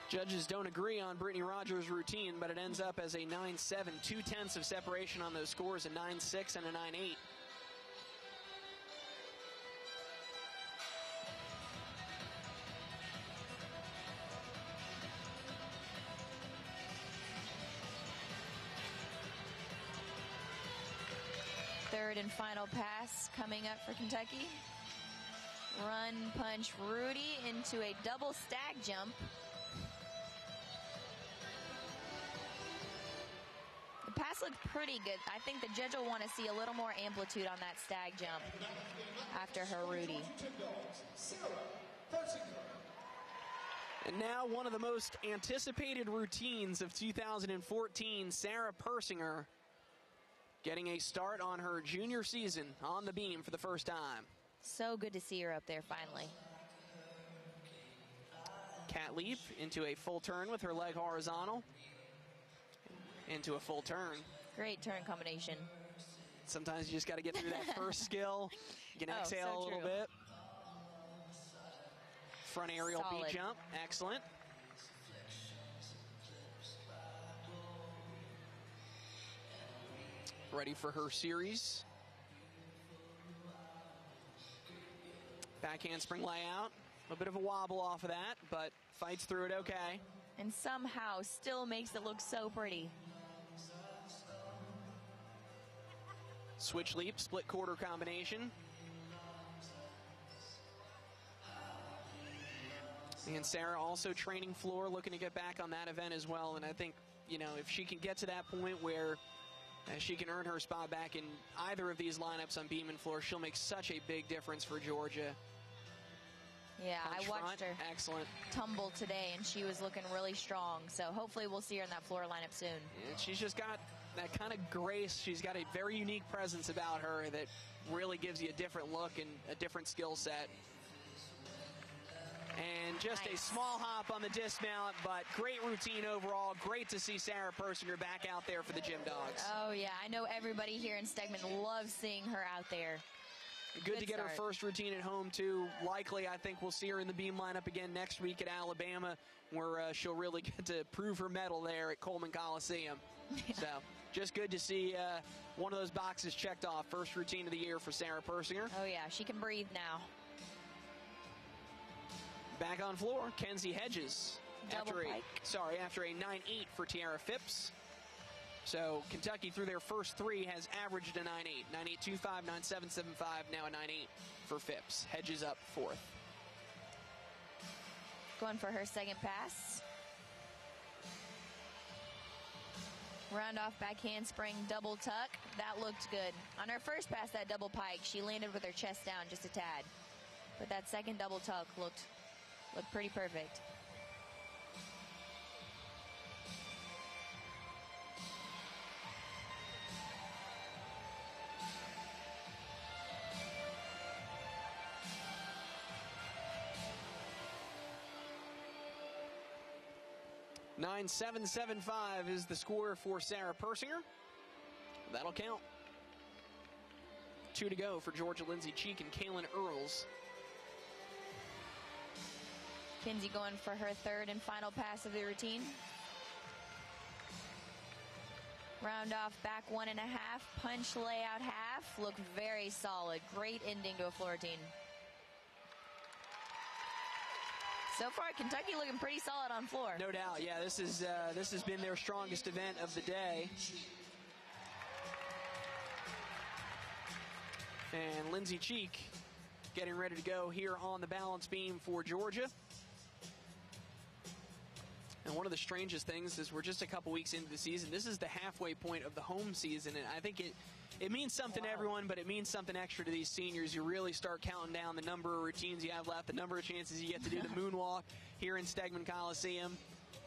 A: Judges don't agree on Brittany Rogers' routine, but it ends up as a 9.7, 2/10 of separation on those scores, a 9.6 and a 9.8.
B: Third and final pass coming up for Kentucky. Run, punch, Rudy into a double stag jump. The pass looked pretty good. I think the judge will want to see a little more amplitude on that stag jump after her Rudy.
A: And now one of the most anticipated routines of 2014, Sarah Persinger getting a start on her junior season on the beam for the first time.
B: So good to see her up there finally.
A: Cat leap into a full turn with her leg horizontal. Into a full turn.
B: Great turn combination.
A: Sometimes you just got to get through that first skill. You can exhale a little bit. Front aerial beat jump. Excellent. Ready for her series. Back handspring layout. A bit of a wobble off of that, but fights through it okay.
B: And somehow still makes it look so pretty.
A: Switch leap, split quarter combination. And Sarah also training floor, looking to get back on that event as well. And I think, you know, if she can get to that point where she can earn her spot back in either of these lineups on beam and floor, she'll make such a big difference for Georgia.
B: Yeah,
A: Punch
B: I watched
A: front,
B: her
A: excellent.
B: tumble today, and she was looking really strong. So hopefully we'll see her in that floor lineup soon.
A: And she's just got that kind of grace. She's got a very unique presence about her that really gives you a different look and a different skill set. And just a small hop on the dismount, but great routine overall. Great to see Sarah Persinger back out there for the Gym Dogs.
B: Oh, yeah. I know everybody here in Stegman loves seeing her out there.
A: Good to get her first routine at home, too. Likely, I think we'll see her in the beam lineup again next week at Alabama, where she'll really get to prove her mettle there at Coleman Coliseum. So, just good to see one of those boxes checked off. First routine of the year for Sarah Persinger.
B: Oh, yeah, she can breathe now.
A: Back on floor, Kenzie Hedges. After a 9-8 for Tiara Phipps. So Kentucky, through their first three, has averaged a 9-8. 9-8-2-5, 9-7-7-5, now a 9-8 for Phipps. Hedges up fourth.
B: Going for her second pass. Round off back handspring, double tuck. That looked good. On her first pass, that double pike, she landed with her chest down just a tad. But that second double tuck looked pretty perfect.
A: $9-7-7-5 is the score for Sarah Persinger. That'll count. 2 to go for Georgia Lindsey Cheek and Kaylan Earls.
B: Kinsey going for her third and final pass of the routine. Round off back 1.5, punch layout half. Look very solid. Great ending to a floor routine. So far, Kentucky looking pretty solid on floor.
A: No doubt, yeah. This has been their strongest event of the day. And Lindsey Cheek getting ready to go here on the balance beam for Georgia. And one of the strangest things is we're just a couple weeks into the season. This is the halfway point of the home season, and I think it means something to everyone, but it means something extra to these seniors. You really start counting down the number of routines you have left, the number of chances you get to do the moonwalk here in Stegman Coliseum.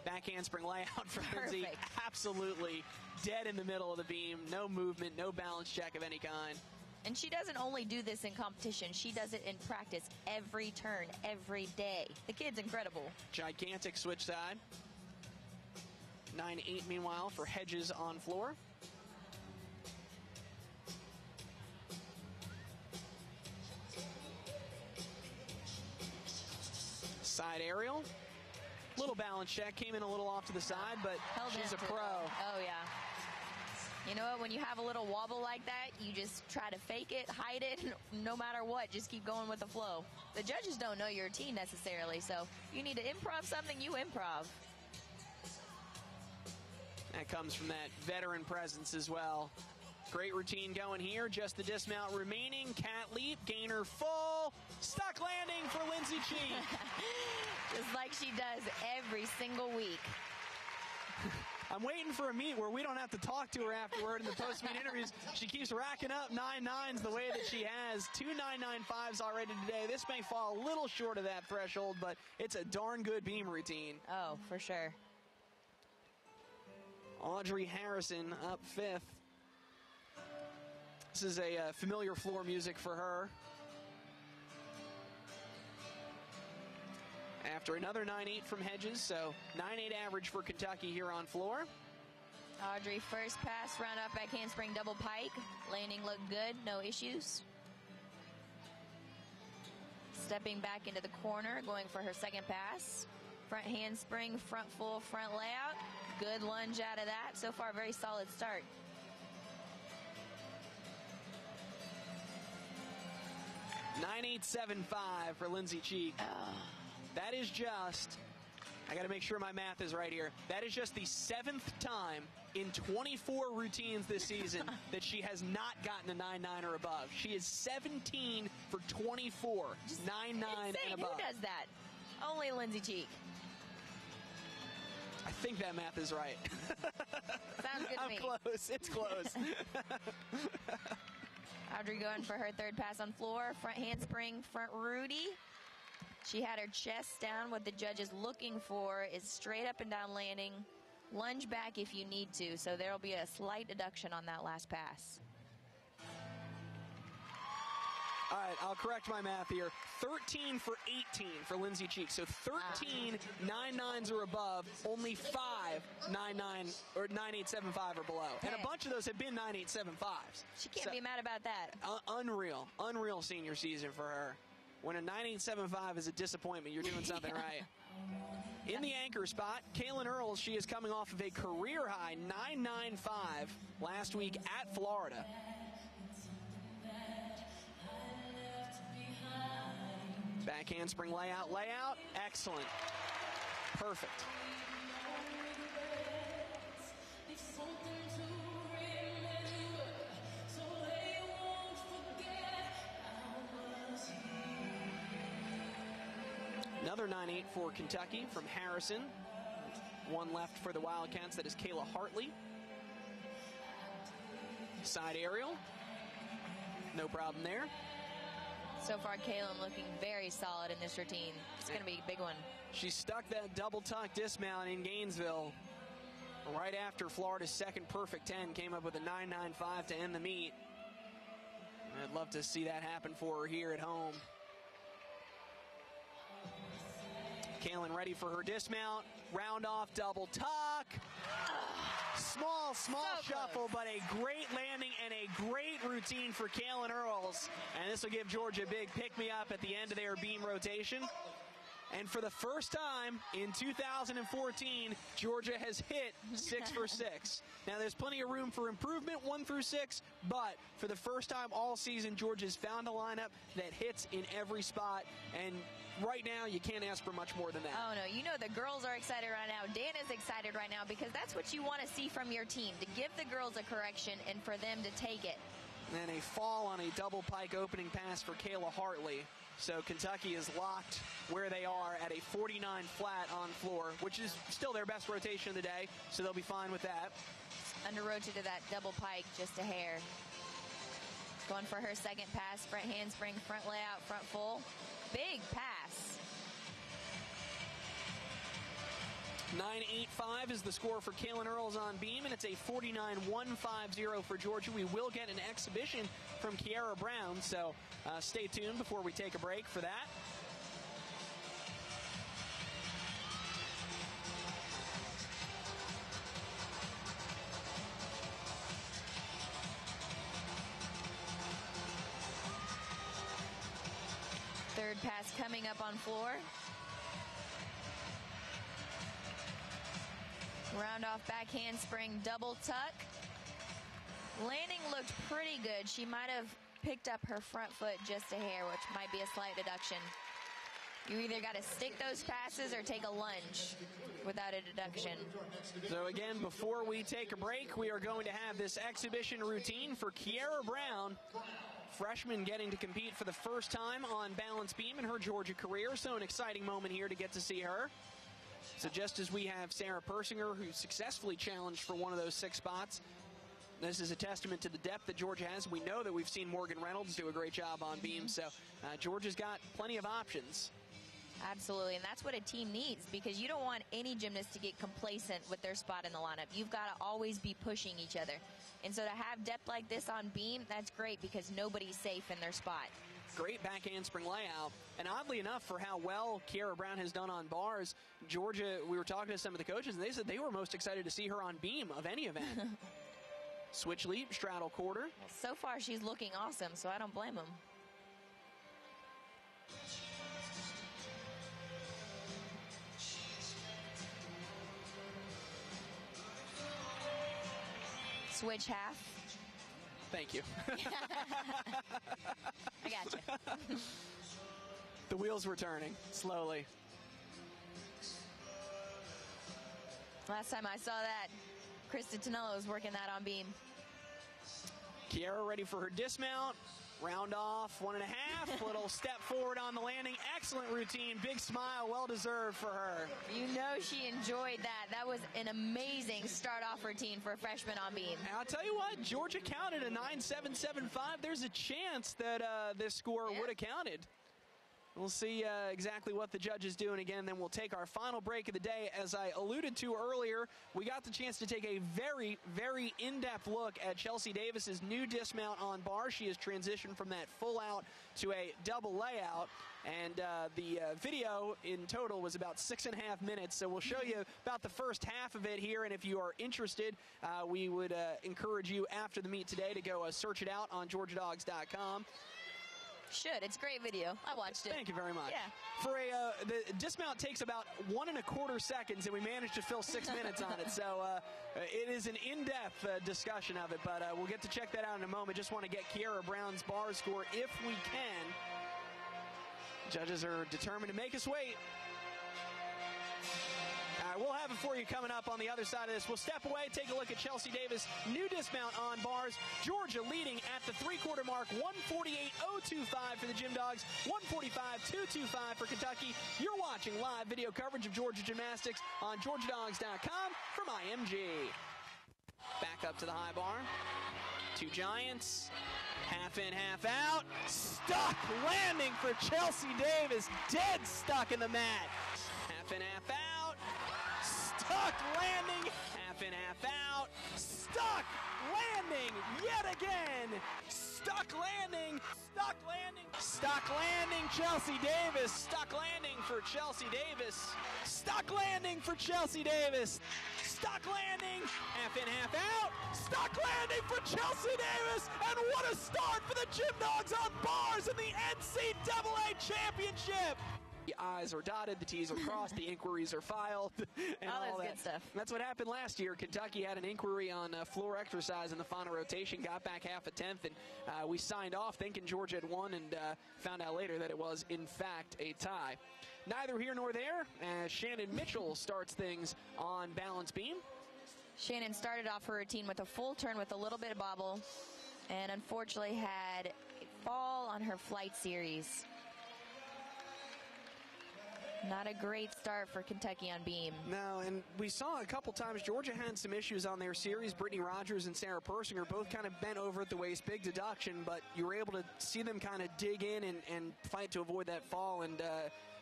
A: Back handspring layout for Lindsey. Absolutely dead in the middle of the beam. No movement, no balance check of any kind.
B: And she doesn't only do this in competition. She does it in practice every turn, every day. The kid's incredible.
A: Gigantic switch side. 9-8 meanwhile for Hedges on floor. Side aerial. Little balance check. Came in a little off to the side, but she's a pro.
B: Oh, yeah. You know what? When you have a little wobble like that, you just try to fake it, hide it, no matter what. Just keep going with the flow. The judges don't know your routine necessarily, so you need to improv something, you improv.
A: That comes from that veteran presence as well. Great routine going here. Just the dismount remaining. Cat leap, gainer full. Stuck landing for Lindsey Cheek.
B: Just like she does every single week.
A: I'm waiting for a meet where we don't have to talk to her afterward in the post-meet interviews. She keeps racking up 9-9s the way that she has. 2 9-9-5s already today. This may fall a little short of that threshold, but it's a darn good beam routine.
B: Oh, for sure.
A: Audrey Harrison up fifth. This is a familiar floor music for her. After another 9-8 from Hedges, so 9-8 average for Kentucky here on floor.
B: Audrey, first pass, round up back handspring double pike. Landing looked good, no issues. Stepping back into the corner, going for her second pass. Front handspring, front full, front layout. Good lunge out of that. So far, very solid start.
A: $9.875 for Lindsey Cheek. That is just, I got to make sure my math is right here. That is just the 7th time in 24 routines this season that she has not gotten a 9-9 or above. She is 17 for 24, 9-9 and above.
B: Who does that? Only Lindsey Cheek.
A: I think that math is right.
B: Sounds good to me.
A: I'm close. It's close.
B: Audrey going for her third pass on floor. Front handspring, front Rudy. She had her chest down. What the judge is looking for is straight up and down landing. Lunge back if you need to. So there will be a slight deduction on that last pass.
A: All right, I'll correct my math here. 13 for 18 for Lindsey Cheek. So 13 9.9s or above, only 5 9.9 or 9.875 or below. And a bunch of those have been 9.875s.
B: She can't be mad about that.
A: Unreal senior season for her. When a 9.875 is a disappointment, you're doing something right. In the anchor spot, Kaylan Earls, she is coming off of a career-high 9.95 last week at Florida. Back handspring layout. Excellent. Perfect. Another 9.8 for Kentucky from Harrison. One left for the Wildcats. That is Kayla Hartley. Side aerial. No problem there.
B: So far, Kaylan looking very solid in this routine. It's going to be a big one. She
A: stuck that double tuck dismount in Gainesville right after Florida's second perfect 10. Came up with a 9.95 to end the meet. I'd love to see that happen for her here at home. Kaylan ready for her dismount. Round off, double tuck. Small shuffle, but a great landing and a great routine for Kaylan Earls. And this will give Georgia a big pick-me-up at the end of their beam rotation. And for the first time in 2014, Georgia has hit 6 for 6. Now, there's plenty of room for improvement, 1 through 6, but for the first time all season, Georgia's found a lineup that hits in every spot. And right now, you can't ask for much more than that.
B: Oh, no. You know the girls are excited right now. Dan is excited right now because that's what you want to see from your team, to give the girls a correction and for them to take it.
A: And a fall on a double pike opening pass for Kayla Hartley. So Kentucky is locked where they are at a 49 flat on floor, which is still their best rotation of the day, so they'll be fine with that.
B: Under-rotated that double pike just a hair. Going for her second pass, front handspring, front layout, front full. Big pass.
A: 9.85 is the score for Kaylan Earls on beam, and it's a 49-150 for Georgia. We will get an exhibition from Kiera Brown, so stay tuned before we take a break for that.
B: Third pass coming up on floor. Round off back handspring, double tuck. Landing looked pretty good. She might have picked up her front foot just a hair, which might be a slight deduction. You either got to stick those passes or take a lunge without a deduction.
A: So again, before we take a break, we are going to have this exhibition routine for Kiera Brown. Freshman getting to compete for the first time on balance beam in her Georgia career. So an exciting moment here to get to see her. So just as we have Sarah Persinger, who successfully challenged for one of those 6 spots, this is a testament to the depth that Georgia has. We know that we've seen Morgan Reynolds do a great job on beam, so Georgia's got plenty of options.
B: Absolutely, and that's what a team needs, because you don't want any gymnast to get complacent with their spot in the lineup. You've got to always be pushing each other. And so to have depth like this on beam, that's great because nobody's safe in their spot.
A: Great back handspring layout. And oddly enough, for how well Kiera Brown has done on bars, Georgia, we were talking to some of the coaches, and they said they were most excited to see her on beam of any event. Switch leap, straddle quarter.
B: Well, so far, she's looking awesome, so I don't blame them. Switch half.
A: Thank you.
B: I got you.
A: The wheels were turning slowly.
B: Last time I saw that, Krista Tonello was working that on beam.
A: Kiera ready for her dismount. Round off, 1.5. Little step forward on the landing. Excellent routine. Big smile. Well-deserved for her.
B: You know she enjoyed that. That was an amazing start-off routine for a freshman on beam.
A: And I'll tell you what, Georgia counted a 9.775. There's a chance that this score would have counted. We'll see exactly what the judges do, and again, then we'll take our final break of the day. As I alluded to earlier, we got the chance to take a very, very in-depth look at Chelsea Davis's new dismount on bars. She has transitioned from that full out to a double layout, and the video in total was about 6.5 minutes, so we'll show you about the first half of it here, and if you are interested, we would encourage you after the meet today to go search it out on GeorgiaDogs.com.
B: Should. It's a great video. I watched it.
A: Thank you very much.
B: Yeah.
A: For the dismount takes about 1.25 seconds, and we managed to fill 6 minutes on it. So it is an in-depth discussion of it, but we'll get to check that out in a moment. Just want to get Kiera Brown's bar score if we can. Judges are determined to make us wait. We'll have it for you coming up on the other side of this. We'll step away, take a look at Chelsea Davis' new dismount on bars. Georgia leading at the three-quarter mark, 148.025 for the Gym Dogs, 145.225 for Kentucky. You're watching live video coverage of Georgia Gymnastics on GeorgiaDogs.com from IMG. Back up to the high bar. Two Giants. Half in, half out. Stuck landing for Chelsea Davis. Dead stuck in the mat. Half in, half out. Stuck landing, half in, half out, stuck landing yet again, stuck landing, Chelsea Davis, stuck landing for Chelsea Davis, stuck landing for Chelsea Davis, stuck landing, half in, half out, stuck landing for Chelsea Davis, and what a start for the Gym Dogs on bars in the NCAA Championship. The I's are dotted, the T's are crossed, the inquiries are filed, and all that.
B: Good stuff.
A: That's what happened last year. Kentucky had an inquiry on floor exercise in the final rotation, got back half a tenth, and we signed off thinking Georgia had won, and found out later that it was, in fact, a tie. Neither here nor there, as Shannon Mitchell starts things on balance beam.
B: Shannon started off her routine with a full turn with a little bit of bobble, and unfortunately had a fall on her flight series. Not a great start for Kentucky on beam.
A: No, and we saw a couple times Georgia had some issues on their series. Brittany Rogers and Sarah Persinger both kind of bent over at the waist, big deduction, but you were able to see them kind of dig in and fight to avoid that fall, and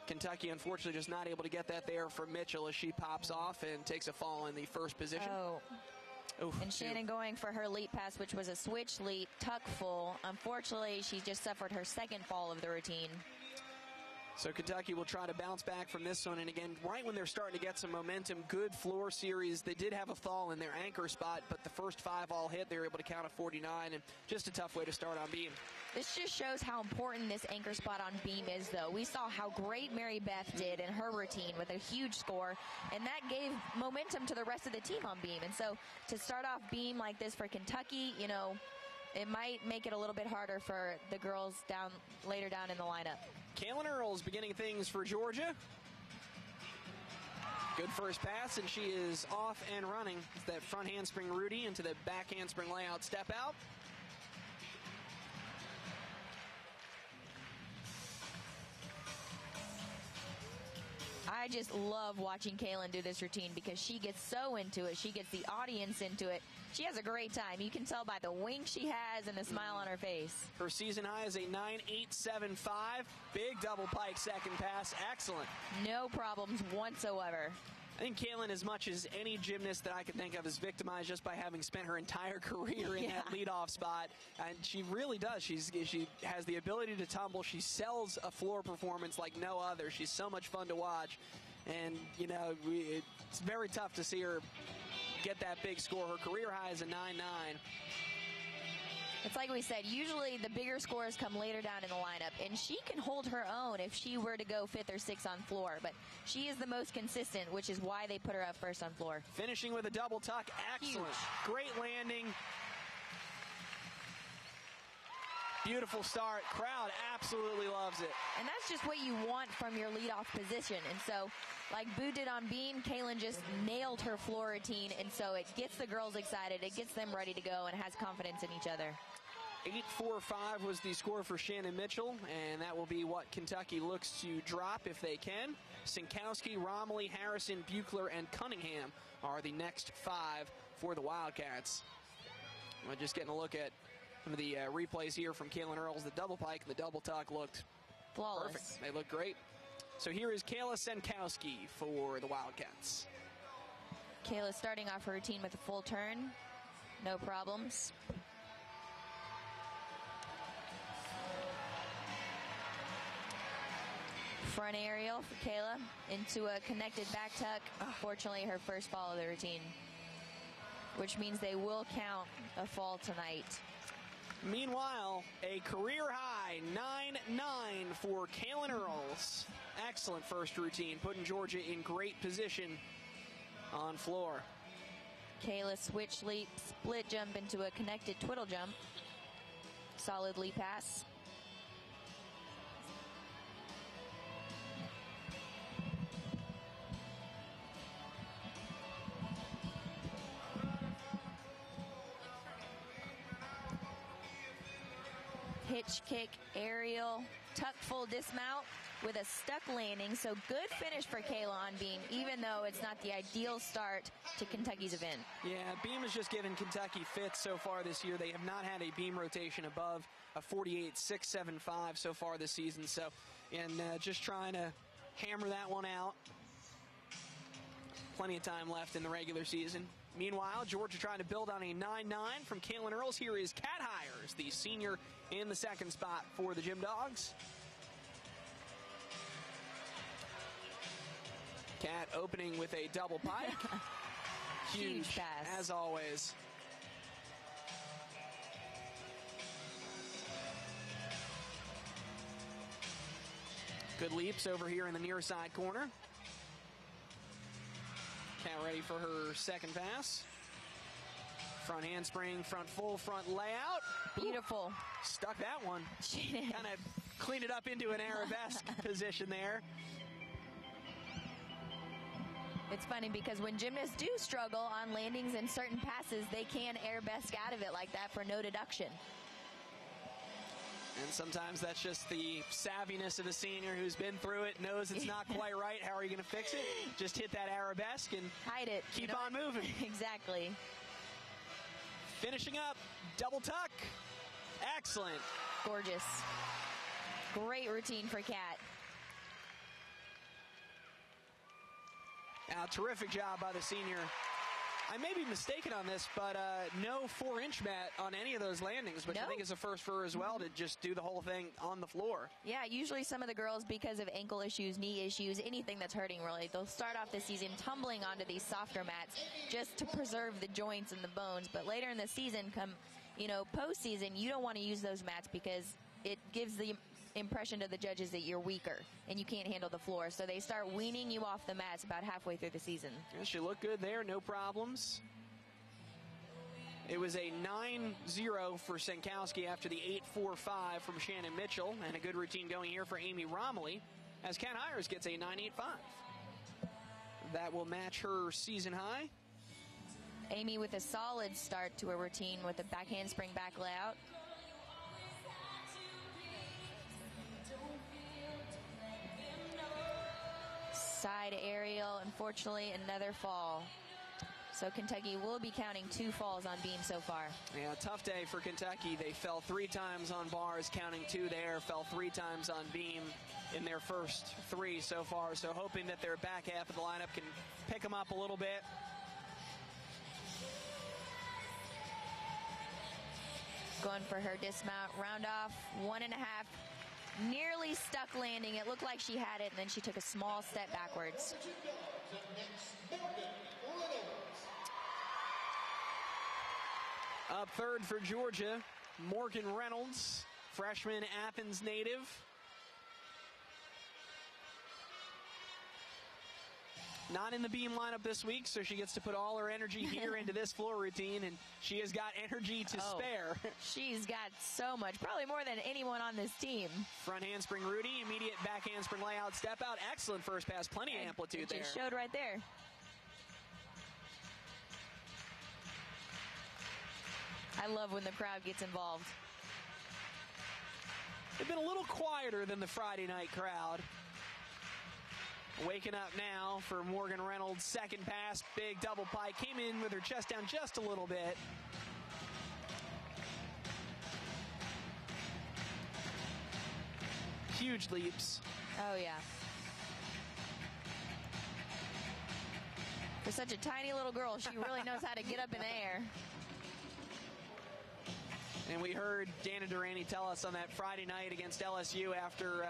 A: Kentucky unfortunately just not able to get that there for Mitchell as she pops off and takes a fall in the first position. Oof,
B: and Shannon going for her leap pass, which was a switch leap, tuck full. Unfortunately, she just suffered her second fall of the routine.
A: So Kentucky will try to bounce back from this one, and again, right when they're starting to get some momentum, good floor series. They did have a fall in their anchor spot, but the first 5 all hit. They were able to count a 49, and just a tough way to start on beam.
B: This just shows how important this anchor spot on beam is, though. We saw how great Mary Beth did in her routine with a huge score, and that gave momentum to the rest of the team on beam. And so to start off beam like this for Kentucky, you know, it might make it a little bit harder for the girls later down in the lineup.
A: Kaylan Earls beginning things for Georgia. Good first pass, and she is off and running. It's that front handspring Rudy into the back handspring layout step out.
B: I just love watching Kaylan do this routine because she gets so into it. She gets the audience into it. She has a great time. You can tell by the wink she has and the smile on her face.
A: Her season high is a 9.875. Big double pike second pass. Excellent.
B: No problems whatsoever.
A: I think Kaylan, as much as any gymnast that I can think of, is victimized just by having spent her entire career in that leadoff spot. And she really does. She has the ability to tumble. She sells a floor performance like no other. She's so much fun to watch. And, you know, it's very tough to see her get that big score. Her career high is a 9.9.
B: It's like we said, usually the bigger scores come later down in the lineup, and she can hold her own if she were to go 5th or 6th on floor, but she is the most consistent, which is why they put her up first on floor.
A: Finishing with a double tuck. Excellent. Huge. Great landing. Beautiful start. Crowd absolutely loves it.
B: And that's just what you want from your leadoff position. And so, like Boo did on beam, Kaylan just nailed her floor routine, and so it gets the girls excited, it gets them ready to go, and has confidence in each other.
A: 8.45 was the score for Shannon Mitchell, and that will be what Kentucky looks to drop if they can. Sinkowski, Romilly, Harrison, Buechler, and Cunningham are the next 5 for the Wildcats. We're just getting a look at some of the replays here from Kaylan Earls. The double pike and the double tuck looked
B: Flawless.
A: Perfect. They look great. So here is Kayla Senkowski for the Wildcats.
B: Kayla starting off her routine with a full turn. No problems. Front aerial for Kayla into a connected back tuck. Fortunately, her first fall of the routine, which means they will count a fall tonight.
A: Meanwhile, a career high 9-9 for Kaylan Earls. Excellent first routine, putting Georgia in great position on floor.
B: Kayla switch leap, split jump into a connected twiddle jump. Solid leap pass. Hitch kick, aerial, tuck full dismount with a stuck landing. So good finish for Kayla on beam, even though it's not the ideal start to Kentucky's event.
A: Yeah, beam has just given Kentucky fits so far this year. They have not had a beam rotation above a 48.675 so far this season. So, and just trying to hammer that one out. Plenty of time left in the regular season. Meanwhile, Georgia trying to build on a 9-9 from Kaylan Earls. Here is Kat Hires, the senior in the second spot for the Gym Dogs. Kat opening with a double pike.
B: Huge pass.
A: As always. Good leaps over here in the near side corner. Kat ready for her second pass. Front handspring, front full, front layout.
B: Beautiful.
A: Ooh, stuck that one.
B: She did.
A: Kind of cleaned it up into an arabesque position there.
B: It's funny because when gymnasts do struggle on landings and certain passes, they can arabesque out of it like that for no deduction.
A: And sometimes that's just the savviness of a senior who's been through it, knows it's not quite right. How are you going to fix it? Just hit that arabesque and
B: hide it.
A: Keep on moving.
B: Exactly.
A: Finishing up, double tuck. Excellent.
B: Gorgeous. Great routine for Kat.
A: Now, terrific job by the senior. I may be mistaken on this, but no 4-inch mat on any of those landings, which I think is a first for her as well, to just do the whole thing on the floor.
B: Yeah, usually some of the girls, because of ankle issues, knee issues, anything that's hurting really, they'll start off the season tumbling onto these softer mats just to preserve the joints and the bones. But later in the season, come, postseason, you don't want to use those mats because it gives the impression to the judges that you're weaker and you can't handle the floor. So they start weaning you off the mats about halfway through the season.
A: Yeah, she looked good there, no problems. It was a 9-0 for Senkowski after the 8-4-5 from Shannon Mitchell, and a good routine going here for Amy Romilly as Kat Hires gets a 9-8-5. That will match her season high.
B: Amy with a solid start to her routine with a back handspring back layout. Side aerial, unfortunately, another fall. So Kentucky will be counting 2 falls on beam so far.
A: Yeah, tough day for Kentucky. They fell 3 times on bars, counting 2 there, fell 3 times on beam in their first 3 so far. So hoping that their back half of the lineup can pick them up a little bit.
B: Going for her dismount, round off, 1.5. Nearly stuck landing. It looked like she had it, and then she took a small step backwards.
A: Up third for Georgia, Morgan Reynolds, freshman Athens native. Not in the beam lineup this week, so she gets to put all her energy here into this floor routine, and she has got energy to spare.
B: She's got so much, probably more than anyone on this team.
A: Front handspring Rudy, immediate back handspring layout, step out. Excellent first pass, plenty of amplitude there.
B: It showed right there. I love when the crowd gets involved.
A: They've been a little quieter than the Friday night crowd. Waking up now for Morgan Reynolds' second pass. Big double pike. Came in with her chest down just a little bit. huge leaps.
B: Oh, yeah. For such a tiny little girl, she really knows how to get up in the air.
A: And we heard Dana Durrani tell us on that Friday night against LSU after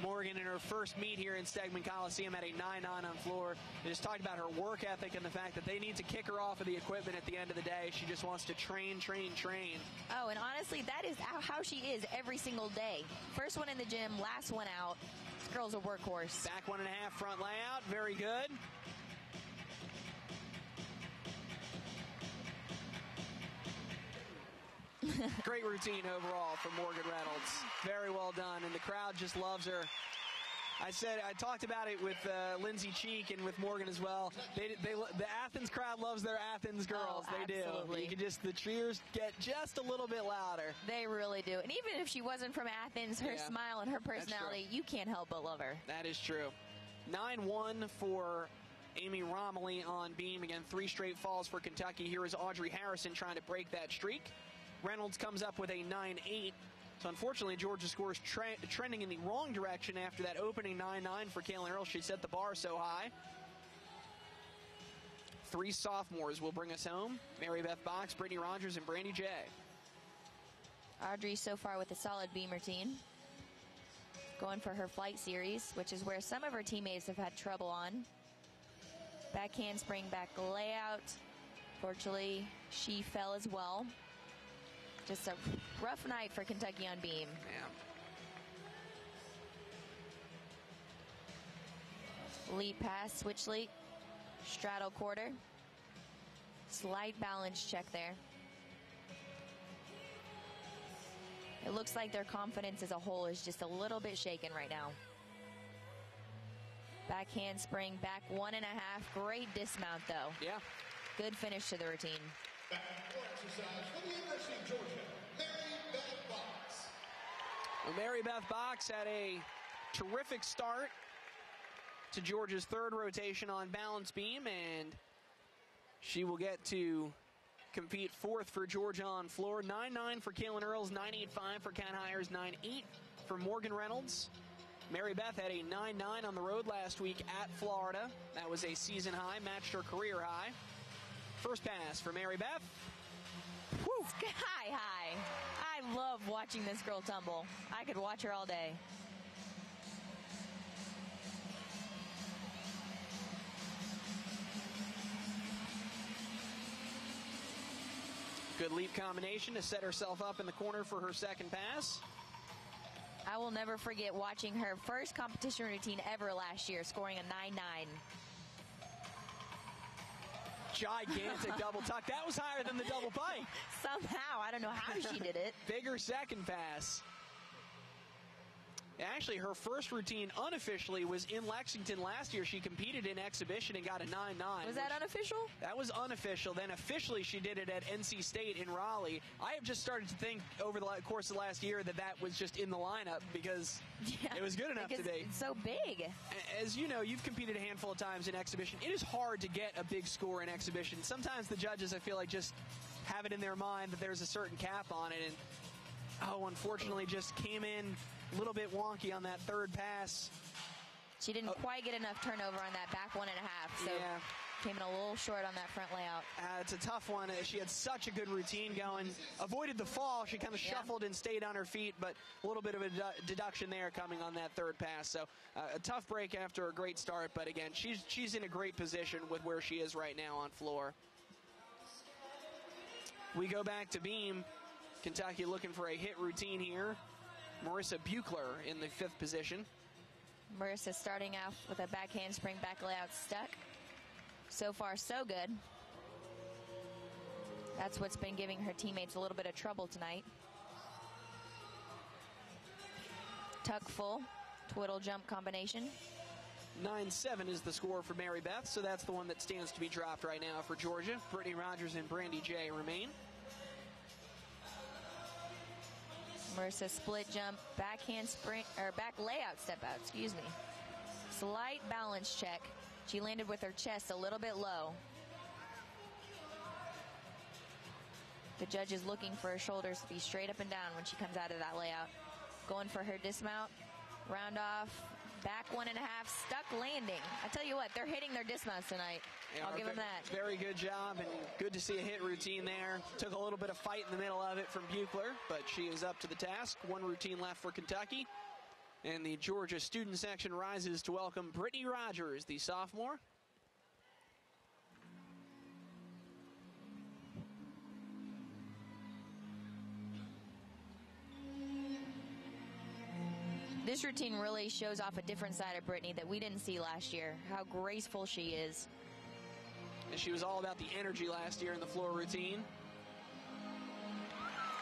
A: Morgan in her first meet here in Stegman Coliseum at a 9-9 on floor. They just talked about her work ethic and the fact that they need to kick her off of the equipment at the end of the day. She just wants to train, train, train.
B: Oh, and honestly, that is how she is every single day. First one in the gym, last one out. This girl's a workhorse.
A: Back 1.5, front layout. Very good. Great routine overall from Morgan Reynolds. Very well done, and the crowd just loves her. I talked about it with Lindsey Cheek and with Morgan as well. The Athens crowd loves their Athens girls.
B: Oh,
A: they
B: absolutely.
A: do. You can the cheers get just a little bit louder.
B: They really do. And even if she wasn't from Athens, her smile and her personality, you can't help but love her.
A: That is true. 9-1 for Amy Romilly on beam. Again, 3 straight falls for Kentucky. Here is Audrey Harrison trying to break that streak. Reynolds comes up with a 9-8. So unfortunately, Georgia scores trending in the wrong direction after that opening 9-9 for Kaylan Earls. She set the bar so high. 3 sophomores will bring us home. Mary Beth Box, Brittany Rogers, and Brandie Jay.
B: Audrey so far with a solid beam routine. Going for her flight series, which is where some of her teammates have had trouble on. Back handspring, back layout. Fortunately, she fell as well. Just a rough night for Kentucky on beam.
A: Yeah.
B: Leap pass, switch leap, straddle quarter. Slight balance check there. It looks like their confidence as a whole is just a little bit shaken right now. Back handspring, back 1.5. Great dismount though.
A: Yeah.
B: Good finish to the routine.
D: Back for exercise for the University of Georgia, Mary Beth Box.
A: Well, Mary Beth Box had a terrific start to Georgia's 3rd rotation on balance beam, and she will get to compete 4th for Georgia on floor. 9-9 for Kaylan Earls, 9.85 for Kat Hires, 9.8 for Morgan Reynolds. Mary Beth had a 9-9 on the road last week at Florida. That was a season high, matched her career high. First pass for Mary Beth.
B: Woo. Sky high. I love watching this girl tumble. I could watch her all day.
A: Good leap combination to set herself up in the corner for her second pass.
B: I will never forget watching her first competition routine ever last year, scoring a 9-9.
A: Gigantic double tuck. That was higher than the double pike.
B: Somehow, I don't know how she did it.
A: Bigger second pass. Actually, her first routine unofficially was in Lexington last year. She competed in exhibition and got a 9-9.
B: Was that unofficial?
A: That was unofficial. Then officially she did it at NC State in Raleigh. I have just started to think over the course of the last year that was just in the lineup because it was good enough today.
B: It's so big.
A: As you know, you've competed a handful of times in exhibition. It is hard to get a big score in exhibition. Sometimes the judges, I feel like, just have it in their mind that there's a certain cap on it. And, unfortunately, just came in a little bit wonky on that 3rd pass.
B: She didn't quite get enough turnover on that back 1.5, so came in a little short on that front layout.
A: It's a tough one. She had such a good routine going. Avoided the fall. She kind of shuffled and stayed on her feet, but a little bit of a deduction there coming on that 3rd pass. So a tough break after a great start, but again, she's in a great position with where she is right now on floor. We go back to beam. Kentucky looking for a hit routine here. Marissa Buechler in the 5th position.
B: Marissa starting off with a back handspring, back layout stuck. So far, so good. That's what's been giving her teammates a little bit of trouble tonight. Tuck full, twiddle jump combination.
A: 9-7 is the score for Mary Beth, so that's the one that stands to be dropped right now for Georgia. Brittany Rogers and Brandie Jay remain.
B: Marissa split jump, back handspring, or back layout step out, excuse me. Slight balance check. She landed with her chest a little bit low. The judge is looking for her shoulders to be straight up and down when she comes out of that layout. Going for her dismount. Round off, back 1.5, stuck landing. I tell you what, they're hitting their dismounts tonight. I'll give them that.
A: Very good job, and good to see a hit routine there. Took a little bit of fight in the middle of it from Buechler, but she is up to the task. One routine left for Kentucky. And the Georgia student section rises to welcome Brittany Rogers, the sophomore.
B: This routine really shows off a different side of Brittany that we didn't see last year, how graceful she is.
A: And she was all about the energy last year in the floor routine.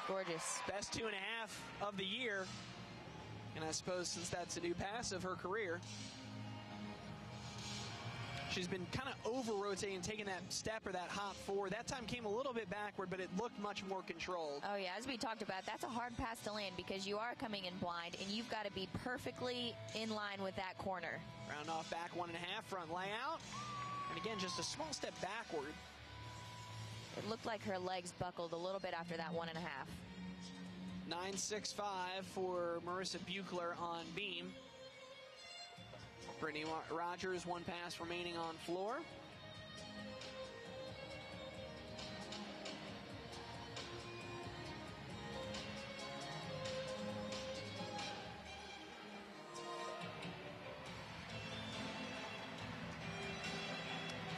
B: Gorgeous.
A: Best 2.5 of the year. And I suppose since that's a new pass of her career, she's been kind of over-rotating, taking that step or that hop forward. That time came a little bit backward, but it looked much more controlled.
B: Oh, yeah, as we talked about, that's a hard pass to land because you are coming in blind, and you've got to be perfectly in line with that corner.
A: Round off back 1.5, front layout. And again, just a small step backward.
B: It looked like her legs buckled a little bit after that 1.5.
A: 9.65 for Marissa Buechler on beam. Brittany Rogers, one pass remaining on floor.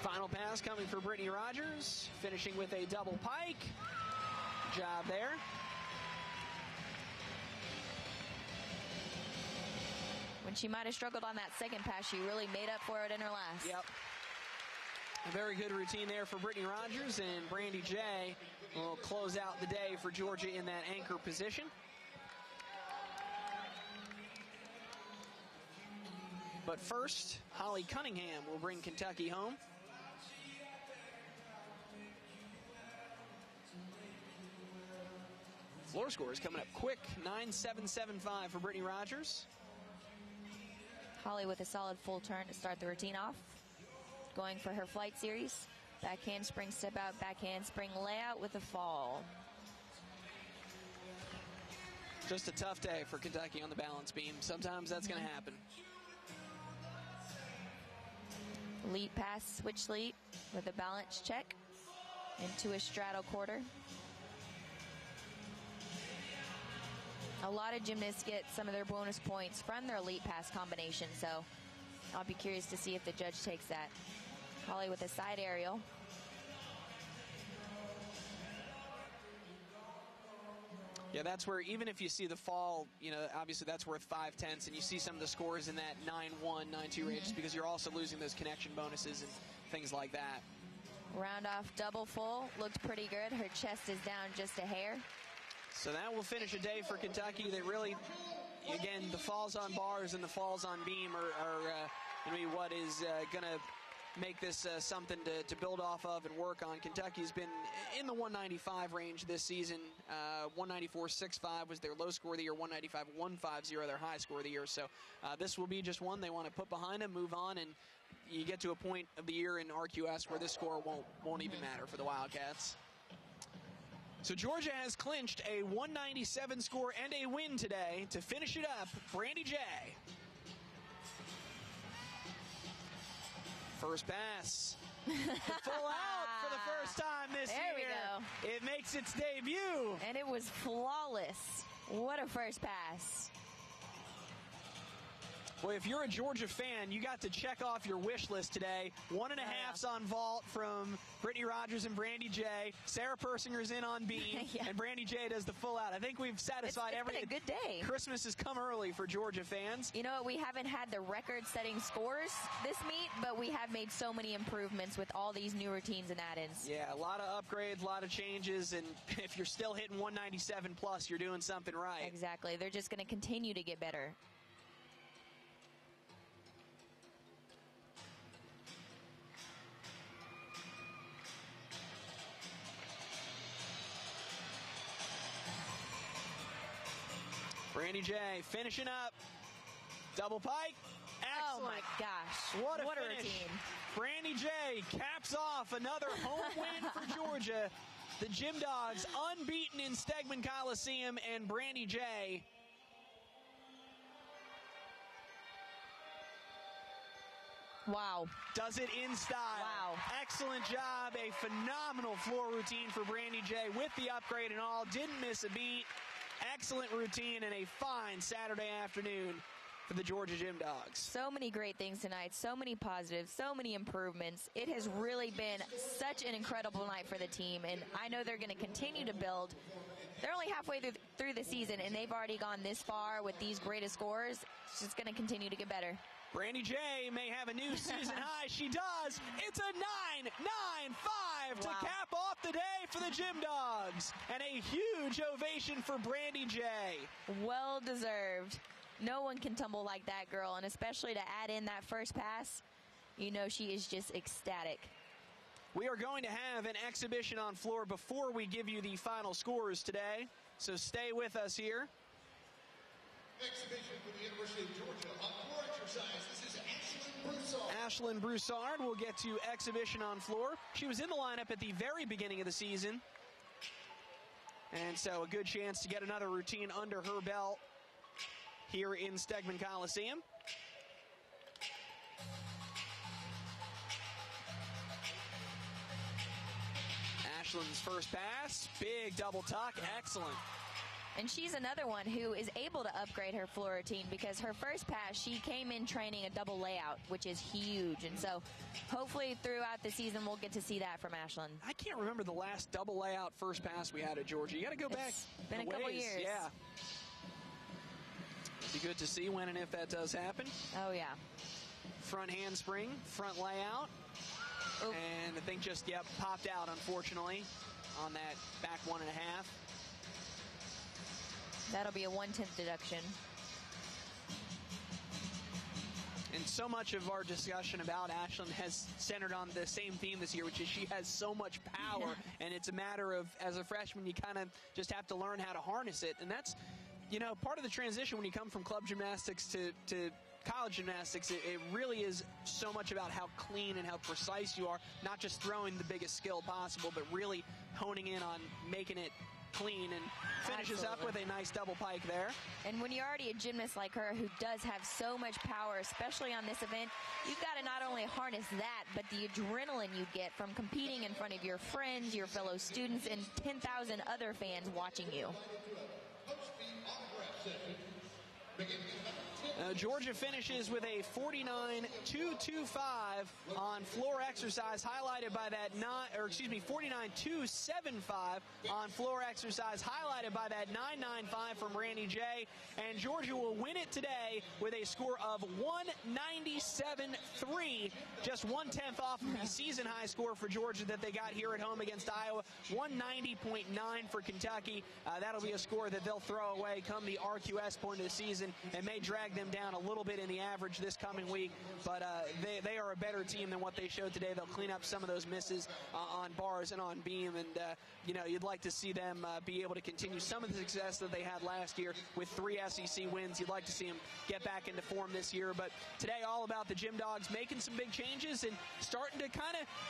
A: Final pass coming for Brittany Rogers, finishing with a double pike. Good job there.
B: When she might have struggled on that second pass, she really made up for it in her last.
A: Yep. A very good routine there for Brittany Rogers, and Brandie Jay will close out the day for Georgia in that anchor position. But first, Holly Cunningham will bring Kentucky home. Floor score is coming up quick, 9.775 for Brittany Rogers.
B: Holly with a solid full turn to start the routine off. Going for her flight series. Back handspring, step out, back handspring, layout with a fall.
A: Just a tough day for Kentucky on the balance beam. Sometimes that's going to happen.
B: Lead pass, switch lead with a balance check into a straddle quarter. A lot of gymnasts get some of their bonus points from their lead pass combination, so I'll be curious to see if the judge takes that. Holly with a side aerial.
A: Yeah, that's where, even if you see the fall, you know, obviously that's worth 5/10, and you see some of the scores in that 9-1, 9-2 range, because you're also losing those connection bonuses and things like that.
B: Round off double full, looked pretty good. Her chest is down just a hair.
A: So that will finish a day for Kentucky that really, again, the falls on bars and the falls on beam are going to be what is going to make this something to build off of and work on. Kentucky's been in the 195 range this season. 194.65 was their low score of the year, 195.150 their high score of the year. So this will be just one they want to put behind them, move on, and you get to a point of the year in RQS where this score won't even matter for the Wildcats. So Georgia has clinched a 197 score and a win today. To finish it up, Brandie Jay. First pass. The full out for the first time this year.
B: There we go.
A: It makes its debut.
B: And it was flawless. What a first pass.
A: Boy, if you're a Georgia fan, you got to check off your wish list today. 1.5s on vault from Brittany Rogers and Brandie Jay. Sarah Persinger's in on beam,
B: Yeah.
A: and Brandie Jay does the full out. I think we've satisfied everything.
B: It's been a good day.
A: Christmas has come early for Georgia fans.
B: You know what? We haven't had the record-setting scores this meet, but we have made so many improvements with all these new routines and add-ins.
A: Yeah, a lot of upgrades, a lot of changes, and if you're still hitting 197 plus, you're doing something right.
B: Exactly. They're just going to continue to get better.
A: Brandie Jay finishing up. Double pike. Excellent.
B: Oh, my gosh.
A: What a
B: finish.
A: routine. Brandie Jay caps off another home win for Georgia. The Gym Dogs unbeaten in Stegman Coliseum, and Brandie Jay
B: Wow.
A: Does it in style.
B: Wow.
A: Excellent job. A phenomenal floor routine for Brandie Jay with the upgrade and all. Didn't miss a beat. Excellent routine and a fine Saturday afternoon for the Georgia Gym Dogs.
B: So many great things tonight, so many positives, so many improvements. It has really been such an incredible night for the team, and I know they're going to continue to build. They're only halfway through the season, and they've already gone this far with these greatest scores. It's just going to continue to get better.
A: Brandie Jay may have a new season high. She does. It's a 9.95 to cap off the day for the Gym Dogs. And a huge ovation for Brandie Jay.
B: Well deserved. No one can tumble like that girl, and especially to add in that first pass, you know she is just ecstatic.
A: We are going to have an exhibition on floor before we give you the final scores today, so stay with us here.
D: Exhibition for the University of Georgia on floor exercise. This is Ashlyn Broussard.
A: Ashlyn Broussard will get to exhibition on floor. She was in the lineup at the very beginning of the season, and so a good chance to get another routine under her belt here in Stegman Coliseum. Ashlyn's first pass, big double tuck, excellent.
B: And she's another one who is able to upgrade her floor routine because her first pass, she came in training a double layout, which is huge. And so hopefully throughout the season, we'll get to see that from Ashlyn.
A: I can't remember the last double layout first pass we had at Georgia. You got to go back.
B: It's been a couple years.
A: Yeah. Be good to see when and if that does happen.
B: Oh, yeah.
A: Front handspring, front layout.
B: Oop.
A: And I think just, popped out, unfortunately, on that back 1.5.
B: That'll be a 1/10 deduction.
A: And so much of our discussion about Ashlyn has centered on the same theme this year, which is she has so much power. And it's a matter of, as a freshman, you kind of just have to learn how to harness it. And that's, part of the transition when you come from club gymnastics to college gymnastics. It really is so much about how clean and how precise you are, not just throwing the biggest skill possible, but really honing in on making it clean, and finishes up with a nice double pike there.
B: And when you're already a gymnast like her who does have so much power, especially on this event, you've got to not only harness that, but the adrenaline you get from competing in front of your friends, your fellow students, and 10,000 other fans watching you.
A: Georgia finishes with a 49.225 on floor exercise, highlighted by that 49.275 on floor exercise, highlighted by that 9.95 from Brandie Jay. And Georgia will win it today with a score of 197.3, just 1/10 off of the season high score for Georgia that they got here at home against Iowa. 190.9 for Kentucky. That'll be a score that they'll throw away come the RQS point of the season, and may drag them down a little bit in the average this coming week, but they are a better team than what they showed today. They'll clean up some of those misses on bars and on beam, and you'd like to see them be able to continue some of the success that they had last year with 3 SEC wins. You'd like to see them get back into form this year, but today all about the Gym Dogs making some big changes and starting to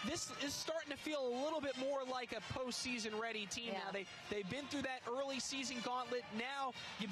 A: this is starting to feel a little bit more like a postseason ready team now. They've been through that early season gauntlet. Now you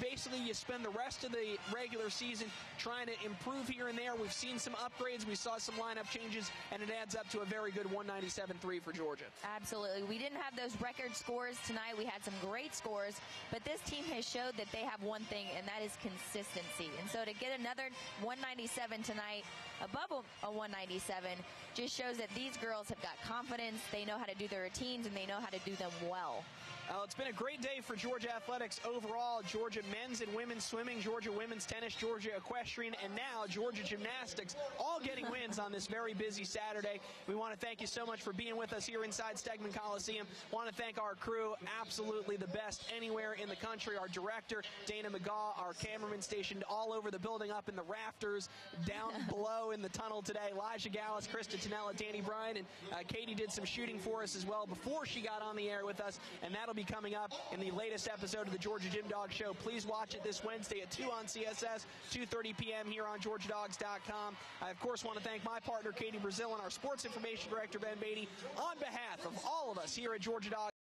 A: spend the rest of the regular season trying to improve here and there. We've seen some upgrades. We saw some lineup changes, and it adds up to a very good 197.3 for Georgia. Absolutely.
B: We didn't have those record scores tonight. We had some great scores, but this team has showed that they have one thing, and that is consistency. And so to get another 197 tonight, above a 197, just shows that these girls have got confidence. They know how to do their routines, and they know how to do them well.
A: It's been a great day for Georgia athletics overall. Georgia men's and women's swimming, Georgia women's tennis, Georgia equestrian, and now Georgia gymnastics, all getting wins on this very busy Saturday. We want to thank you so much for being with us here inside Stegman Coliseum. Want to thank our crew, absolutely the best anywhere in the country. Our director, Dana McGaw, our cameraman stationed all over the building, up in the rafters, down below in the tunnel today. Elijah Gallus, Krista Tonella, Danny Bryan, and Katie did some shooting for us as well before she got on the air with us, and that'll be coming up in the latest episode of the Georgia Gym Dog Show. Please watch it this Wednesday at 2 on CSS, 2:30 p.m. here on GeorgiaDogs.com. I, of course, want to thank my partner, Katie Brazil, and our sports information director, Ben Beatty, on behalf of all of us here at Georgia Dogs.